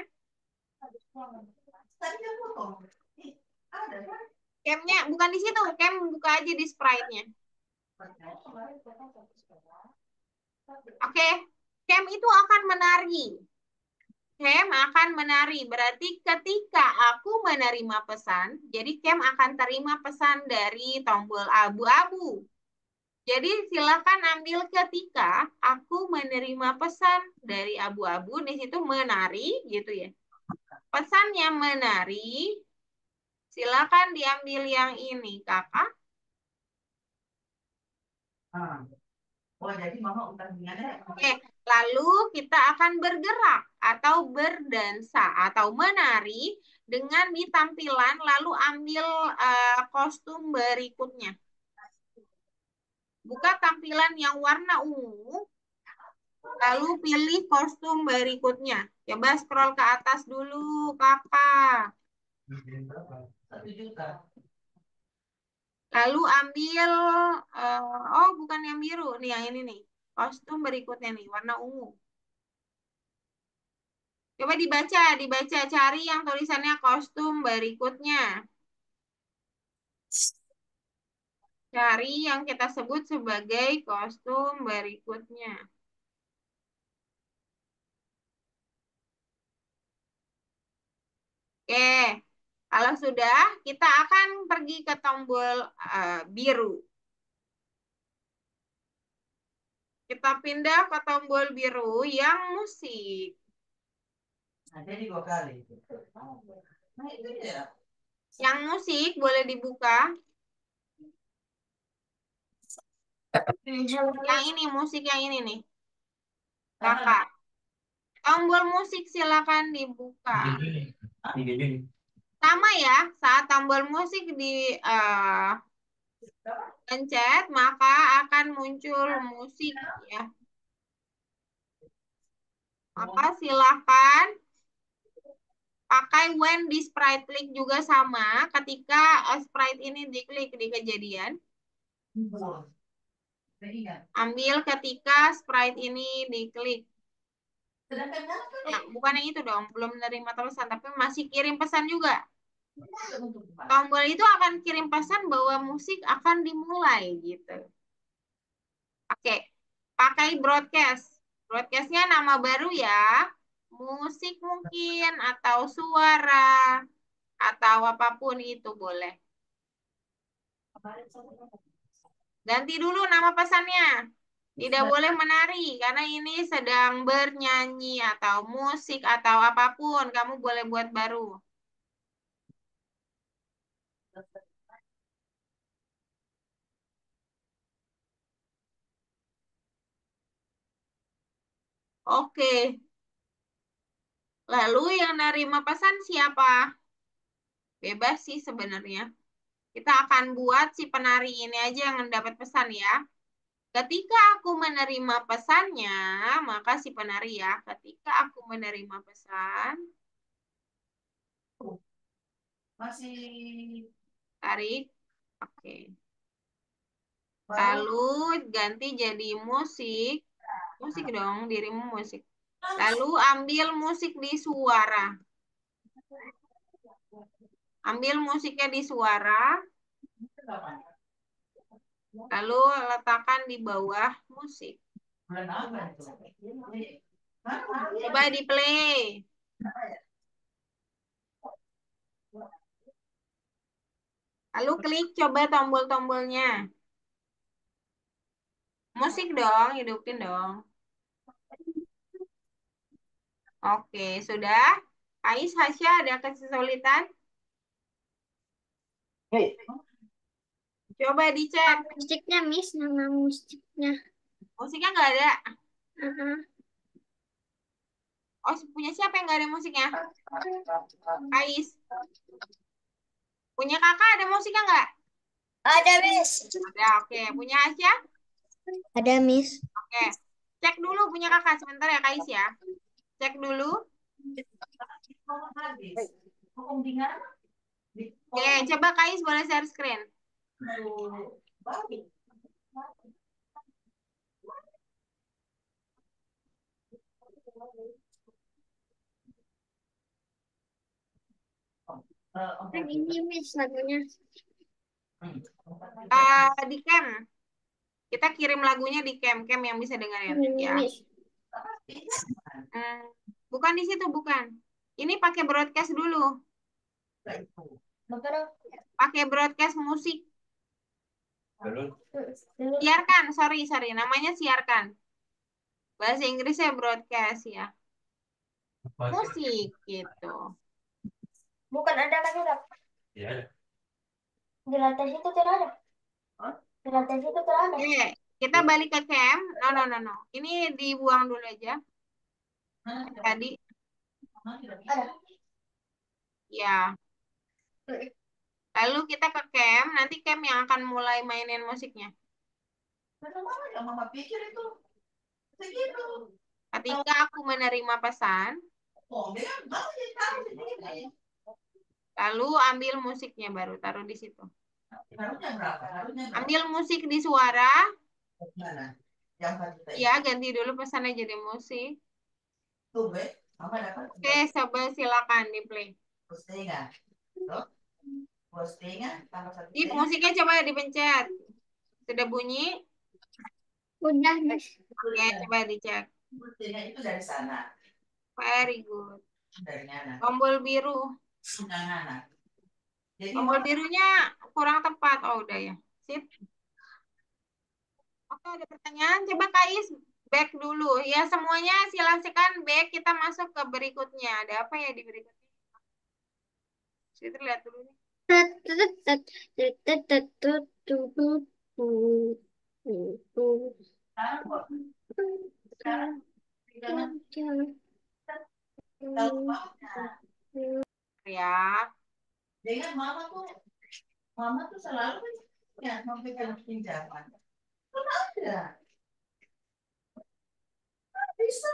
Campnya bukan di situ, camp buka aja di sprite-nya. Oke, camp itu akan menari. Camp akan menari, berarti ketika aku menerima pesan, jadi camp akan terima pesan dari tombol abu-abu. Jadi silakan ambil ketika aku menerima pesan dari abu-abu, di situ menari gitu ya. Pesannya menari, silakan diambil yang ini, Kakak. Oh, jadi mama utangnya deh. Oke, lalu kita akan bergerak atau berdansa atau menari dengan di tampilan lalu ambil kostum berikutnya. Buka tampilan yang warna ungu, lalu pilih kostum berikutnya. Coba scroll ke atas dulu, Kakak. 1 juta. Lalu ambil, oh bukan yang biru, nih yang ini nih. Kostum berikutnya nih, warna ungu. Coba dibaca, cari yang tulisannya kostum berikutnya. Cari yang kita sebut sebagai kostum berikutnya. Oke, kalau sudah, kita akan pergi ke tombol biru. Kita pindah ke tombol biru yang musik. Nah, jadi 2 kali. Nah, itu ya. Yang musik boleh dibuka. Yang ini, musik yang ini nih. Kakak. Tombol musik silakan dibuka. Sama ya, saat tombol musik di pencet, maka akan muncul musik ya. Maka silakan pakai when di sprite click juga sama ketika sprite ini diklik di kejadian. Ambil ketika sprite ini diklik. Nah, bukan yang itu dong, belum menerima pesan, tapi masih kirim pesan juga. Tombol itu akan kirim pesan bahwa musik akan dimulai gitu. Oke, pakai broadcast. Broadcastnya nama baru ya. Musik mungkin atau suara atau apapun itu boleh. Ganti dulu nama pesannya. Tidak boleh menari karena ini sedang bernyanyi atau musik atau apapun. Kamu boleh buat baru. Oke. Lalu yang nerima pesan siapa? Bebas sih sebenarnya. Kita akan buat si penari ini aja yang mendapat pesan ya. Ketika aku menerima pesannya, maka si penari ya, ketika aku menerima pesan, Masih tarik, oke. Lalu ganti jadi musik, musik dong, dirimu musik. Lalu ambil musik di suara. Ambil musiknya di suara, lalu letakkan di bawah musik. Coba di play. Lalu klik coba tombol-tombolnya. Musik dong, hidupin dong. Oke, sudah. Ais, Hasya, ada kesulitan? Hei, Coba dicek. Musiknya, Miss, nama musiknya. Musiknya nggak ada. Heeh. Oh, punya siapa yang nggak ada musiknya? Ais. Punya kakak ada musiknya nggak? Ada, Miss. Ada, oke. Punya Hasya? Ada, Miss. Oke. Cek dulu punya kakak sebentar ya, Kais ya. Cek dulu. habis. Hukum tinggal di Oke, coba Kais boleh share screen. babi. Oke. Kan ini, Miss, lagunya. Di cam. Kita kirim lagunya di cam yang bisa dengerin Ini, ya. Miss. Hmm, bukan di situ, bukan. Ini pakai broadcast dulu. Pakai broadcast musik. Siarkan, sorry. Namanya siarkan. Bahasa Inggrisnya broadcast ya. Musik gitu. Bukan ada lagi, Dok. Iya ada. Di lantai situ tidak ada. Di lantai situ tidak ada. Oke, kita balik ke cam. No. Ini dibuang dulu aja. Tadi, Ada. ya. Lalu kita ke cam. Nanti cam yang akan mulai mainin musiknya. Mana yang mama pikir itu segitu. Ketika aku menerima pesan, Oh, dia baru dia tahu sendiri. lalu ambil musiknya baru taruh di situ. Harusnya berapa? Harusnya berapa? Ambil musik di suara, Mana? Yang tadi ya ganti dulu pesannya jadi musik. tuh, Be. Mama dapat Oke, coba silakan di play. postingan. Tuh, postingan tambah satu Di setengah. musiknya coba dipencet. Sudah bunyi? Udah, Miss. Oke, coba dicek. Postingan itu dari sana, Very good. dari mana? Tombol biru. Sungai mana? Jadi Tombol birunya kurang tepat. Oh, udah ya. Sip. Oke, ada pertanyaan. Coba Kais back dulu. Ya, semuanya silakan back. Kita masuk ke berikutnya. Ada apa ya di berikutnya? Kita lihat dulu nih. sekarang kok sekarang jangan tahu banget. Ya. Dengan mama tuh selalu ya memberikan pinjaman. Kan ada, bisa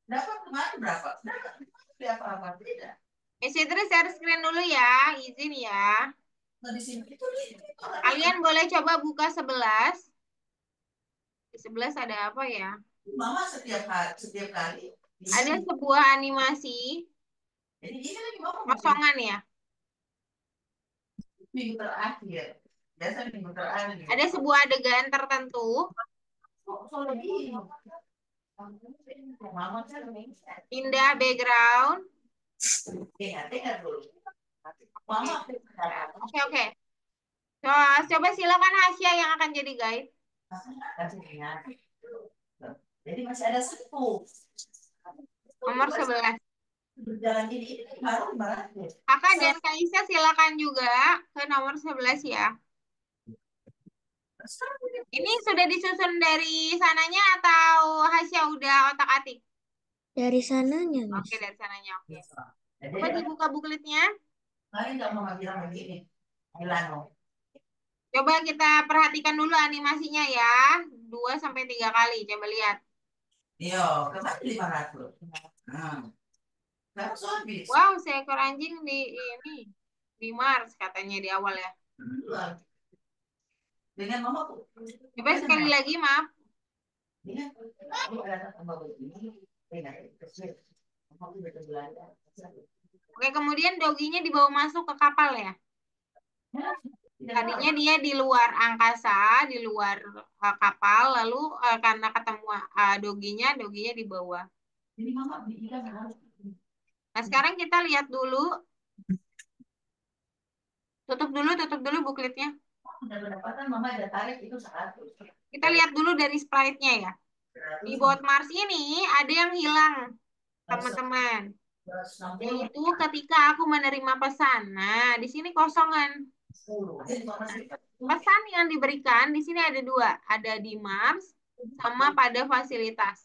dapat kemarin berapa? Dapat apa tidak? Fitri share screen dulu ya. Izin ya. Nah, di sini itu Kalian boleh coba buka 11. Di 11 ada apa ya? mama setiap kali Ada ini, sebuah animasi jadi ini lagi mama mungkin kosongan ya. minggu terakhir, biasa minggu terakhir. Ada sebuah adegan tertentu. Soalnya gini, mama kan Pindah background. dengar dulu. Mama Oke. Coba silakan Hasya yang akan jadi guide. kasih ingat. Jadi masih ada satu. Nomor 11. Berjalan ini baru berakhir. Kakak dan Kaisa silakan juga ke nomor 11 ya. Ini sudah disusun dari sananya atau Hasya udah otak-atik? Dari sananya, Miss. Oke, dari sananya. Oke. Jadi Coba dibuka bukletnya. kalian nggak mau bilang begini, Milano. Coba kita perhatikan dulu animasinya ya. 2 sampai 3 kali. Coba lihat. Yo, kemarin 500. Nah, harus habis. Wow, seekor anjing di Mars katanya di awal ya. Dengan mamaku. Coba sekali lagi, maaf. Dengan aku ada tambah begini. Dengan kecil. Mamaku udah Belanda. Oke, kemudian doginya dibawa masuk ke kapal ya. Tadinya dia di luar angkasa, di luar kapal, lalu karena ketemu doginya dibawa. Jadi mama ikan harus. Nah, sekarang kita lihat dulu Tutup dulu buklitnya. Udah pendapatan mama ada tarik itu 100. Kita lihat dulu dari sprite-nya ya. Di 100 Boat Mars ini ada yang hilang, sama teman-teman. 160. Yaitu ketika aku menerima pesan. Nah, di sini kosongan. 10. Jadi mama sih Pesan yang diberikan di sini ada dua. Ada di Mars sama pada fasilitas.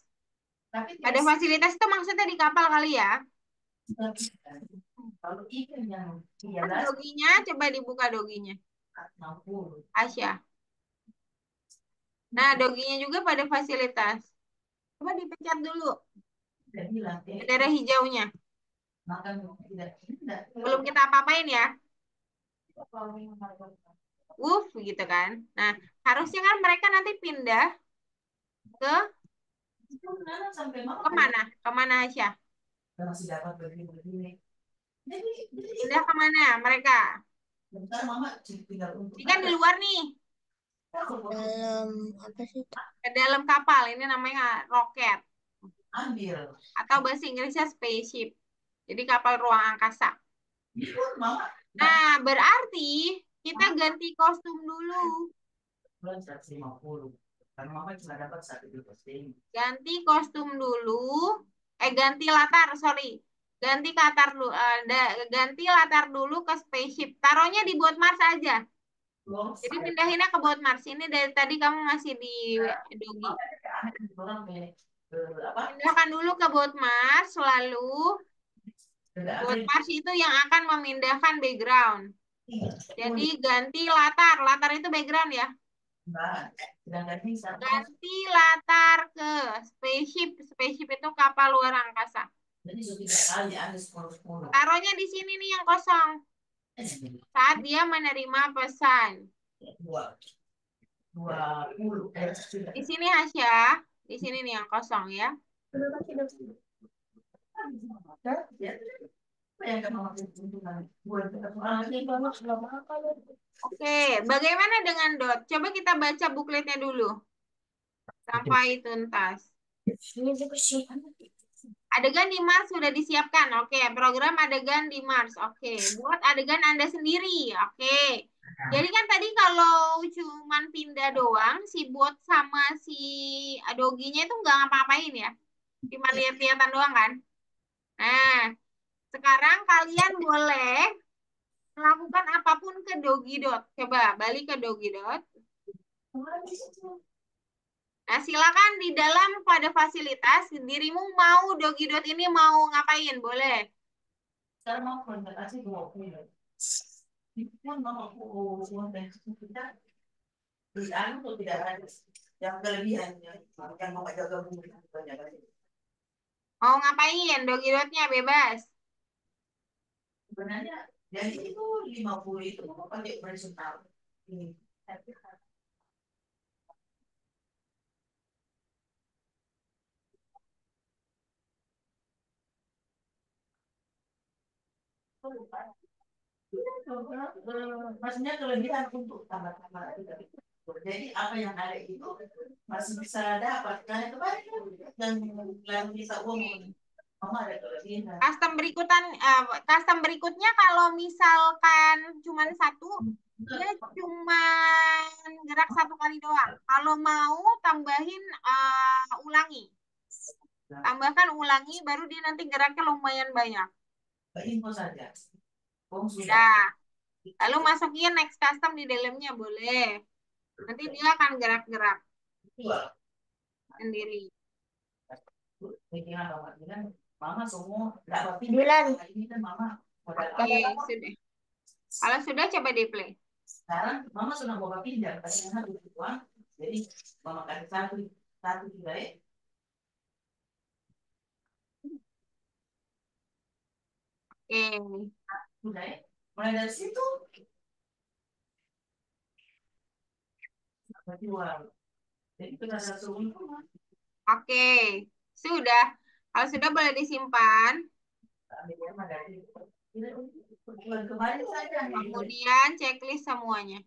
tapi Pada fasilitas itu maksudnya di kapal kali ya. kalau ikan yang Terus 13 doginya, coba dibuka doginya. 60. Asya. Nah, doginya juga pada fasilitas. Coba dipencet dulu. Udah bilang Bendera hijaunya. makan tidak Belum kita apa-apain ya. Gitu kan. Nah, harusnya kan mereka nanti pindah ke itu sampai mama kemana? Kemana Asya? masih dapat begini-begini. Jadi itu Pindah kemana mereka? bentar mama tinggal untuk Ini kan di luar nih. Dalam apa sih? Ke dalam kapal. Ini namanya roket. ambil. Atau bahasa Inggrisnya spaceship. Jadi kapal ruang angkasa. Itu mama Nah, berarti kita ganti kostum dulu. bulan 150. Karena mama cuma dapat satu posting. Ganti kostum dulu. Ganti latar, sorry. Ganti latar dulu. Ganti latar dulu ke spaceship. Taruhnya di Boat Mars aja. Jadi pindahinnya ke Boat Mars. Ini dari tadi kamu masih di Dogi. Pindahkan dulu ke Boat Mars, lalu Boat Mars itu yang akan memindahkan background. Jadi ganti latar. Latar itu background ya. Ganti latar ke spaceship. Spaceship itu kapal luar angkasa. Jadi sudah 3 kali ada 10-10. Taruhnya di sini nih yang kosong. Saat dia menerima pesan. 20. Di sini Hasya. Di sini nih yang kosong ya. Oke, bagaimana dengan Dot? Coba kita baca bukletnya dulu. Sampai tuntas. Adegan di Mars sudah disiapkan. Oke, program adegan di Mars. Oke, buat adegan Anda sendiri. Oke. Jadi kan tadi kalau cuman pindah doang, si Bot sama si Adoginya itu nggak ngapa-ngapain ya. Cuma lihat-lihatan doang kan. Nah, sekarang kalian boleh melakukan apapun ke Dogi Dot. Coba balik ke Dogi Dot. Nah, silakan di dalam pada fasilitas, dirimu mau Dogi Dot ini mau ngapain? Boleh. Sekarang mau konsentrasi 20. Itu kan mau semua dari kita beranu atau tidak ada yang kelebihan yang mau jaga bumi banyak lagi. Mau ngapain? Dogi Dotnya bebas. Sebenarnya jadi itu 50 itu mau pakai operasional ini. Maksudnya kelebihan untuk tambah-tambah jadi apa yang ada itu masih bisa dapat karena kemarin yang bisa umum mama ada kelebihan Custom berikutnya kalau misalkan cuma satu, dia cuma gerak satu kali doang. Kalau mau tambahin ulangi. Tambahkan ulangi, baru dia nanti geraknya lumayan banyak. info saja sudah Nah, lalu masukin next custom di dalamnya boleh. Nanti dia akan gerak-gerak sendiri. mama semua nggak Bulan. ini kan mama Oke, sudah. Kalau sudah coba di play. sekarang mama sudah bawa pinjam kasih satu uang jadi mama kasih satu satu juga ya Oke. sudah ya mulai dari situ sampai jual jadi kita satu Oke. Sudah. Kalau sudah boleh disimpan. kemarin saja Kemudian checklist semuanya.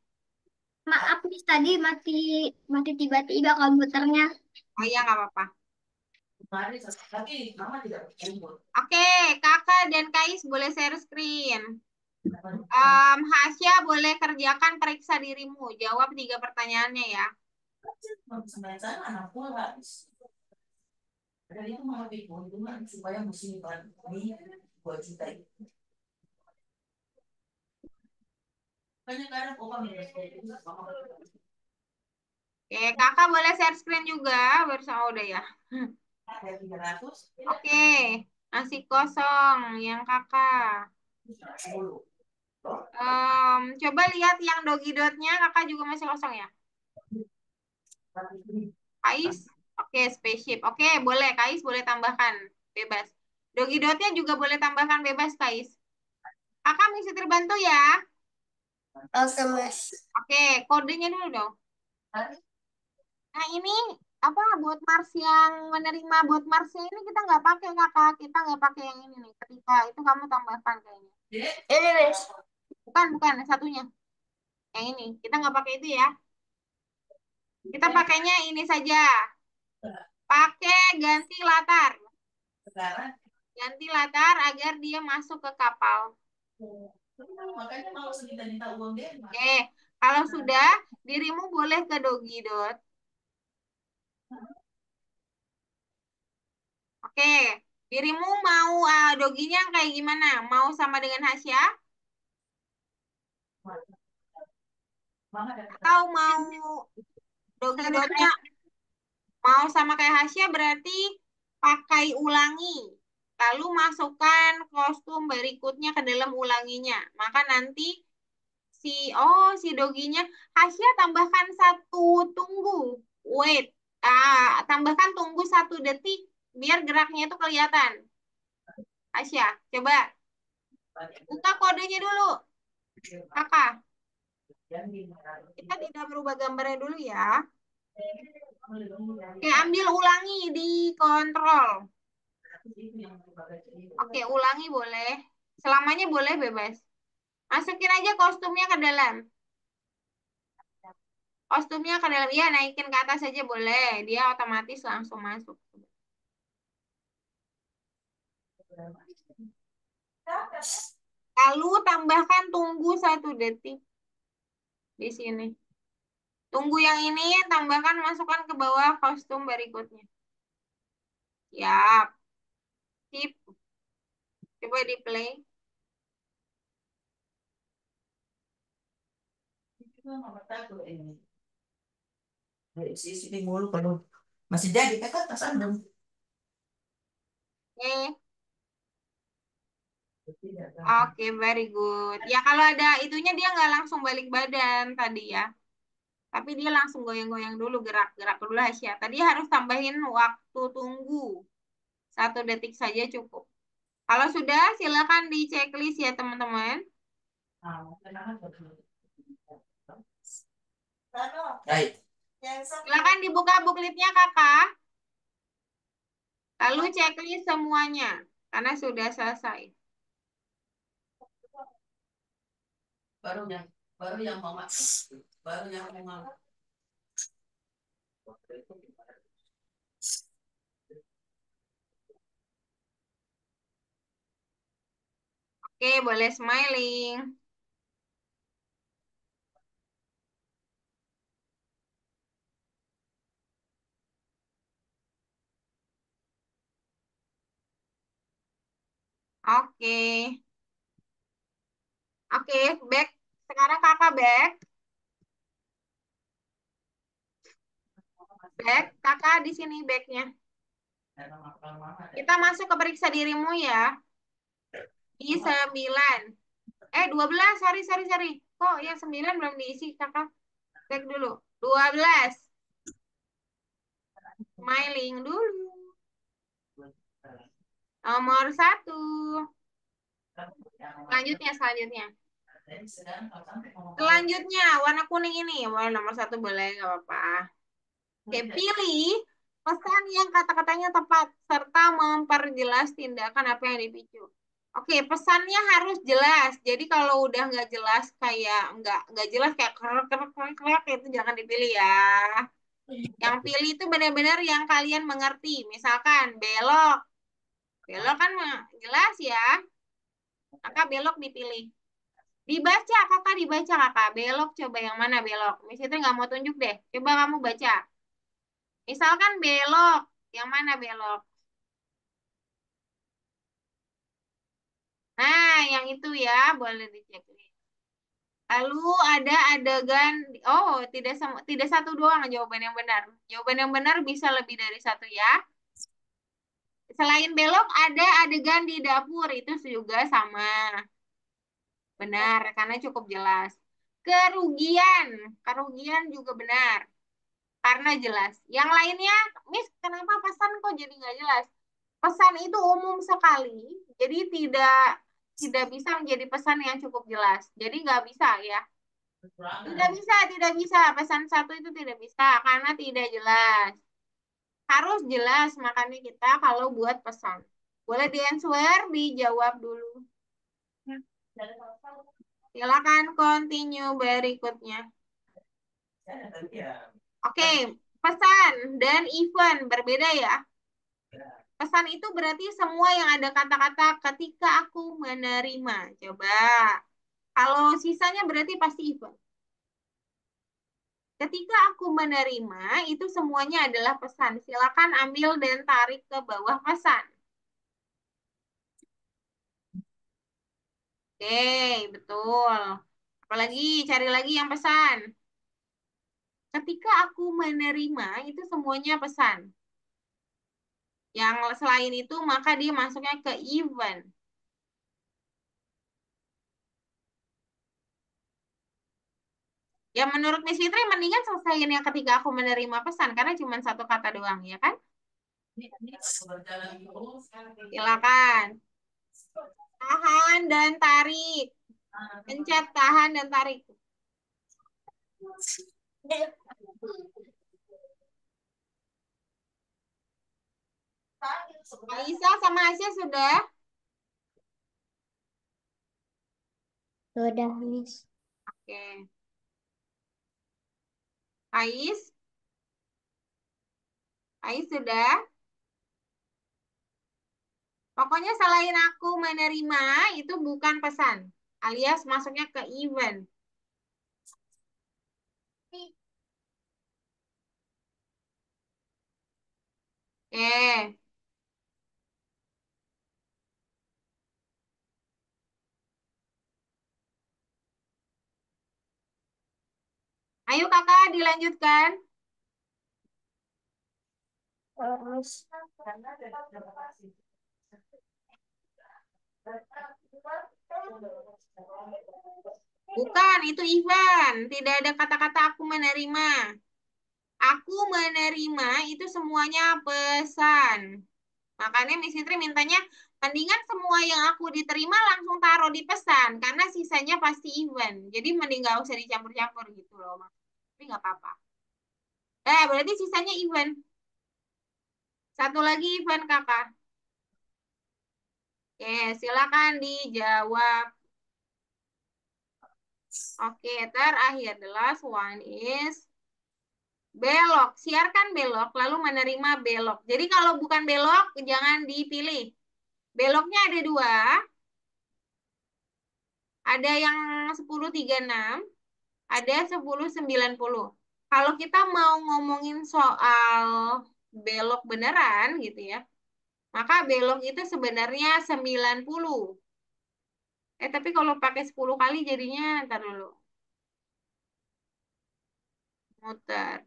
Maaf nih tadi mati mati tiba-tiba komputernya. Oh iya, nggak apa-apa. kemarin tapi mama tidak berkumpul Oke, kakak dan Kais boleh share screen. Hasya boleh kerjakan periksa dirimu. Jawab 3 pertanyaannya ya. anak pula. Dan itu malah keuntungan supaya musim ini 2 juta itu. Banyak kadang minus Oke, kakak boleh share screen juga bersama udah ya. ada 300. Oke, nasi kosong yang kakak. 10. Coba lihat yang dogi dotnya, kakak juga masih kosong ya. Kais, oke, spaceship. Oke, boleh, Kais boleh tambahkan, bebas. Dogi dotnya juga boleh tambahkan bebas, Kais. Kakak mesti terbantu ya. Oke, Mas. Oke, kodenya dulu dong. Nah ini apa buat Mars yang menerima buat Marsnya ini kita nggak pakai kakak, kita nggak pakai yang ini nih. Ketika itu kamu tambahkan kayaknya. Ini, Mas. Bukan, bukan, yang satunya. Yang ini. Kita nggak pakai itu ya. Kita pakainya ini saja. Pakai ganti latar. Sekarang Ganti latar agar dia masuk ke kapal. makanya mau sejuta uang dia. Kalau sudah, dirimu boleh ke Dogidot. Oke, dirimu mau doginya kayak gimana? Mau sama dengan Hasya? Atau mau Dogidotnya mau sama kayak Hasya berarti pakai ulangi. Lalu masukkan kostum berikutnya ke dalam ulanginya. Maka nanti si doginya Hasya tambahkan 1 tunggu. Wait. Tambahkan tunggu 1 detik biar geraknya itu kelihatan. Hasya, coba buka kodenya dulu. Kakak, kita tidak berubah gambarnya dulu ya. Oke, ambil ulangi di kontrol. Oke, ulangi boleh. Selamanya boleh bebas. Masukin aja kostumnya ke dalam. Kostumnya ke dalam. Iya, naikin ke atas aja boleh. Dia otomatis langsung masuk. Lalu tambahkan tunggu 1 detik di sini. Tunggu yang ini, tambahkan, masukkan ke bawah kostum berikutnya. Siap. Sip. Coba di play. Isi mulu kalau masih jadi kakak tak sandung. Oke, very good. Ya kalau ada itunya dia nggak langsung balik badan tadi ya. Tapi dia langsung goyang-goyang dulu, gerak-gerak dulu Hasya. Tadi harus tambahin waktu tunggu. 1 detik saja cukup. Kalau sudah, silakan di checklist ya teman-teman. Baik. Silakan dibuka bookletnya kakak. Lalu checklist semuanya. Karena sudah selesai. Baru yang mama. Baru yang mama. Oke, boleh smiling. Oke. Oke, back. Sekarang kakak back. Back. Kakak di sini backnya. Kita masuk ke periksa dirimu ya. Di 9. 12. Sorry, sorry, sorry. Kok yang 9 belum diisi kakak? Back dulu. 12. Smiling dulu. Nomor 1. Selanjutnya. Selanjutnya, warna kuning ini. Wah, nomor 1 boleh, nggak apa-apa. Oke, pilih pesan yang kata-katanya tepat serta memperjelas tindakan apa yang dipicu. Oke, pesannya harus jelas. Jadi kalau udah nggak jelas kayak nggak jelas kayak krek krek krek krek, itu jangan dipilih ya. Yang pilih itu benar-benar yang kalian mengerti. Misalkan belok, belok kan jelas ya. Maka belok dipilih. Dibaca, kakak dibaca kakak. Belok coba yang mana belok? Miss itu nggak mau tunjuk deh. Coba kamu baca. Misalkan belok, yang mana belok? Nah, yang itu ya, boleh dicek. Lalu ada adegan, oh tidak satu doang jawaban yang benar. Jawaban yang benar bisa lebih dari satu ya. Selain belok ada adegan di dapur itu juga sama. Benar, karena cukup jelas. Kerugian, kerugian juga benar. Karena jelas. Yang lainnya, Miss, kenapa pesan kok jadi nggak jelas? Pesan itu umum sekali, jadi tidak bisa menjadi pesan yang cukup jelas. Jadi nggak bisa ya. Tidak bisa. Pesan satu itu tidak bisa karena tidak jelas. Harus jelas, makanya kita kalau buat pesan. Boleh di-answer, dijawab dulu. Silakan continue berikutnya. Oke, pesan dan event berbeda ya. Pesan itu berarti semua yang ada kata-kata ketika aku menerima. Coba. Kalau sisanya berarti pasti event. Ketika aku menerima, itu semuanya adalah pesan. Silakan ambil dan tarik ke bawah pesan. Oke, betul. Apalagi, cari lagi yang pesan. Ketika aku menerima, itu semuanya pesan. Yang selain itu, maka dia masuknya ke event. Ya menurut Miss Fitri mendingan selesaiin yang ketika aku menerima pesan karena cuma satu kata doang ya kan? Silakan. Tahan dan tarik. Pencet tahan dan tarik. Alisa sama Asia sudah? Sudah, Miss. Oke. Ais? Ais sudah? Pokoknya selain aku menerima itu bukan pesan. Alias masuknya ke event. Oke. Ayo kakak dilanjutkan. Terus, Bukan, itu event. Tidak ada kata-kata aku menerima. Aku menerima itu semuanya pesan. Makanya Miss Fitri mintanya, mendingan semua yang aku diterima langsung taruh di pesan. Karena sisanya pasti event. Jadi mending nggak usah dicampur-campur gitu loh. Tapi nggak apa-apa. Berarti sisanya event. Satu lagi event kakak. Oke, silakan dijawab. Oke, terakhir. The last one is belok. Siarkan belok, lalu menerima belok. Jadi kalau bukan belok, jangan dipilih. Beloknya ada dua. Ada yang 10.36, ada 10.90. Kalau kita mau ngomongin soal belok beneran gitu ya, maka belok itu sebenarnya 90. Tapi kalau pakai 10 kali jadinya, ntar dulu, muter.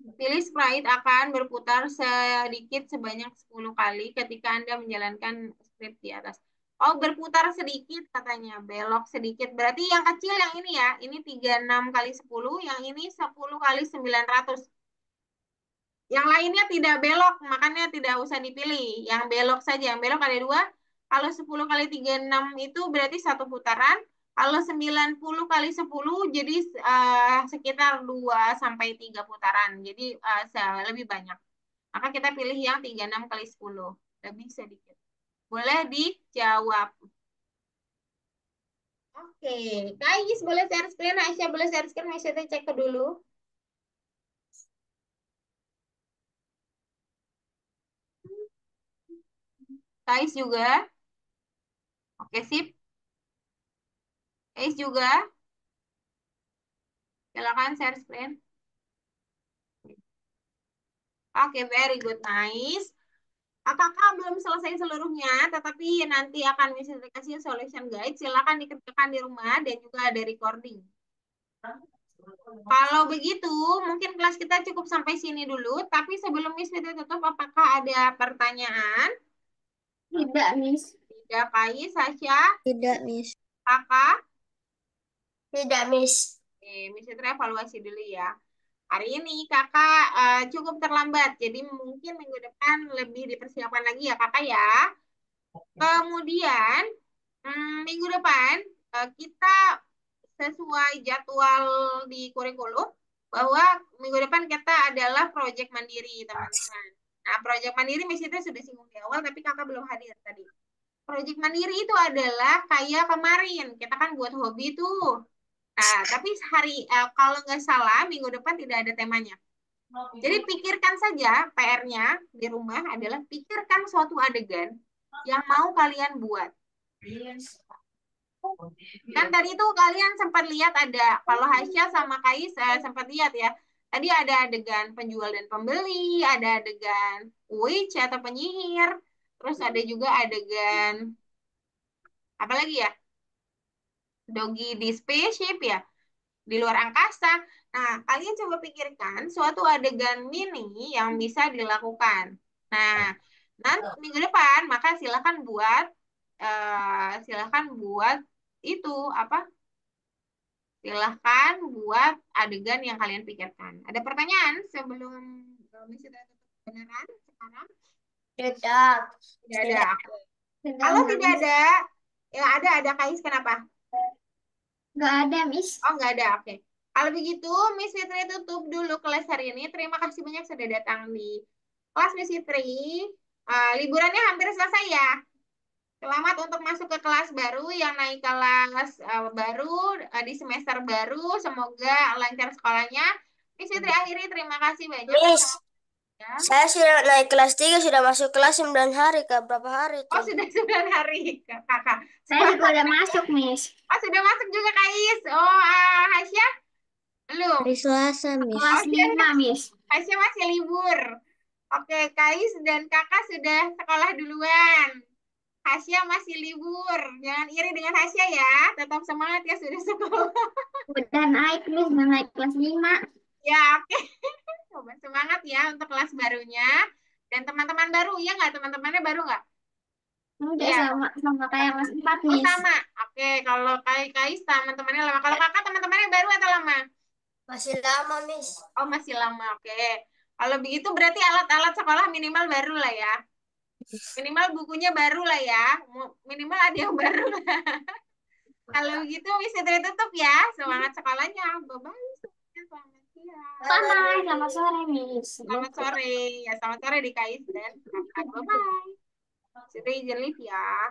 Pilih sprite akan berputar sedikit sebanyak 10 kali ketika Anda menjalankan script di atas. Oh, berputar sedikit katanya, belok sedikit. Berarti yang kecil yang ini ya, ini 36 kali 10, yang ini 10 kali 900. Yang lainnya tidak belok, makanya tidak usah dipilih. Yang belok saja, yang belok ada dua. Kalau 10 kali 36 itu berarti satu putaran. Kalau 90 kali 10 jadi sekitar 2 sampai 3 putaran. Jadi lebih banyak. Maka kita pilih yang 36 kali 10. Lebih sedikit. Boleh dijawab. Oke, Kais boleh share screen, Aisyah boleh share screen, Aisyah cek ke dulu. Kais juga. Oke, sip. Ais juga. Silakan share screen. Oke, very good, nice. Kakak belum selesai seluruhnya, tetapi nanti akan bisa dikasih solution guide. Silakan dikerjakan di rumah dan juga ada recording. Kalau begitu, mungkin kelas kita cukup sampai sini dulu. Tapi sebelum Miss Fitri tutup, apakah ada pertanyaan? Tidak, Miss. Tidak, Kais, Sasha, Tidak, Miss. Kakak. Tidak, Miss. Oke, Miss Fitri evaluasi dulu ya. Hari ini kakak cukup terlambat, jadi mungkin minggu depan lebih dipersiapkan lagi ya kakak ya. Kemudian minggu depan kita sesuai jadwal di kurikulum bahwa minggu depan kita adalah proyek mandiri teman-teman. Nah, proyek mandiri Miss itu sudah singgung di awal, tapi kakak belum hadir tadi. Proyek mandiri itu adalah kayak kemarin kita kan buat hobi tuh. Nah, tapi kalau nggak salah minggu depan tidak ada temanya. Jadi pikirkan saja PR-nya di rumah adalah pikirkan suatu adegan yang mau kalian buat. Kan tadi itu kalian sempat lihat ada, kalau Hasya sama Kais sempat lihat ya. Tadi ada adegan penjual dan pembeli, ada adegan witch atau penyihir, terus ada juga adegan apa lagi ya? Doggy di spaceship ya, di luar angkasa. Nah, kalian coba pikirkan suatu adegan mini yang bisa dilakukan. Nah, nanti minggu depan maka silakan buat itu apa? Silahkan buat adegan yang kalian pikirkan. Ada pertanyaan sebelum misi tutup beneran sekarang? Tidak. Tidak ada. Kalau tidak ada, ya ada Kais kenapa? Nggak ada, Miss. Oh, nggak ada. Oke. Kalau begitu, Miss Fitri tutup dulu kelas hari ini. Terima kasih banyak sudah datang di kelas Miss Fitri. Liburannya hampir selesai ya. Selamat untuk masuk ke kelas baru yang naik kelas baru di semester baru. Semoga lancar sekolahnya. Miss Fitri akhiri terima kasih banyak. Miss, Ya. saya sudah naik kelas 3, sudah masuk kelas 9 hari, Kak. Berapa hari Oh, tuh? sudah 9 hari, kakak. Saya juga udah masuk, Miss. Oh, sudah masuk juga, Kais. Oh, Hasya? Belum. Hari Selasa, Miss. Oh, Kelas 5, Miss. Hasya masih libur. Oke, Kais dan kakak sudah sekolah duluan. Hasya masih libur. Jangan iri dengan Hasya ya. Tetap semangat ya sudah sekolah. Udah naik, Miss. Udah naik kelas 5. Ya, oke. Coba semangat ya untuk kelas barunya. Dan teman-teman baru, ya nggak? Teman-temannya baru nggak? Udah Iya. sama kayak kelas 4, Oh, Miss. sama. Oke, kalau Kais teman-temannya lama. Kalau kakak teman-temannya baru atau lama? Masih lama, Miss. Oh, masih lama. Oke. Kalau begitu berarti alat-alat sekolah minimal baru lah ya. Minimal bukunya baru lah ya. Minimal ada yang baru lah. Kalau begitu bisa tutup ya. Semangat sekolahnya. Bye-bye. Selamat siang. Bye-bye. Selamat sore, Miss. Selamat sore. Ya, selamat sore di Kais dan kakak. Bye-bye. Stay jelly ya.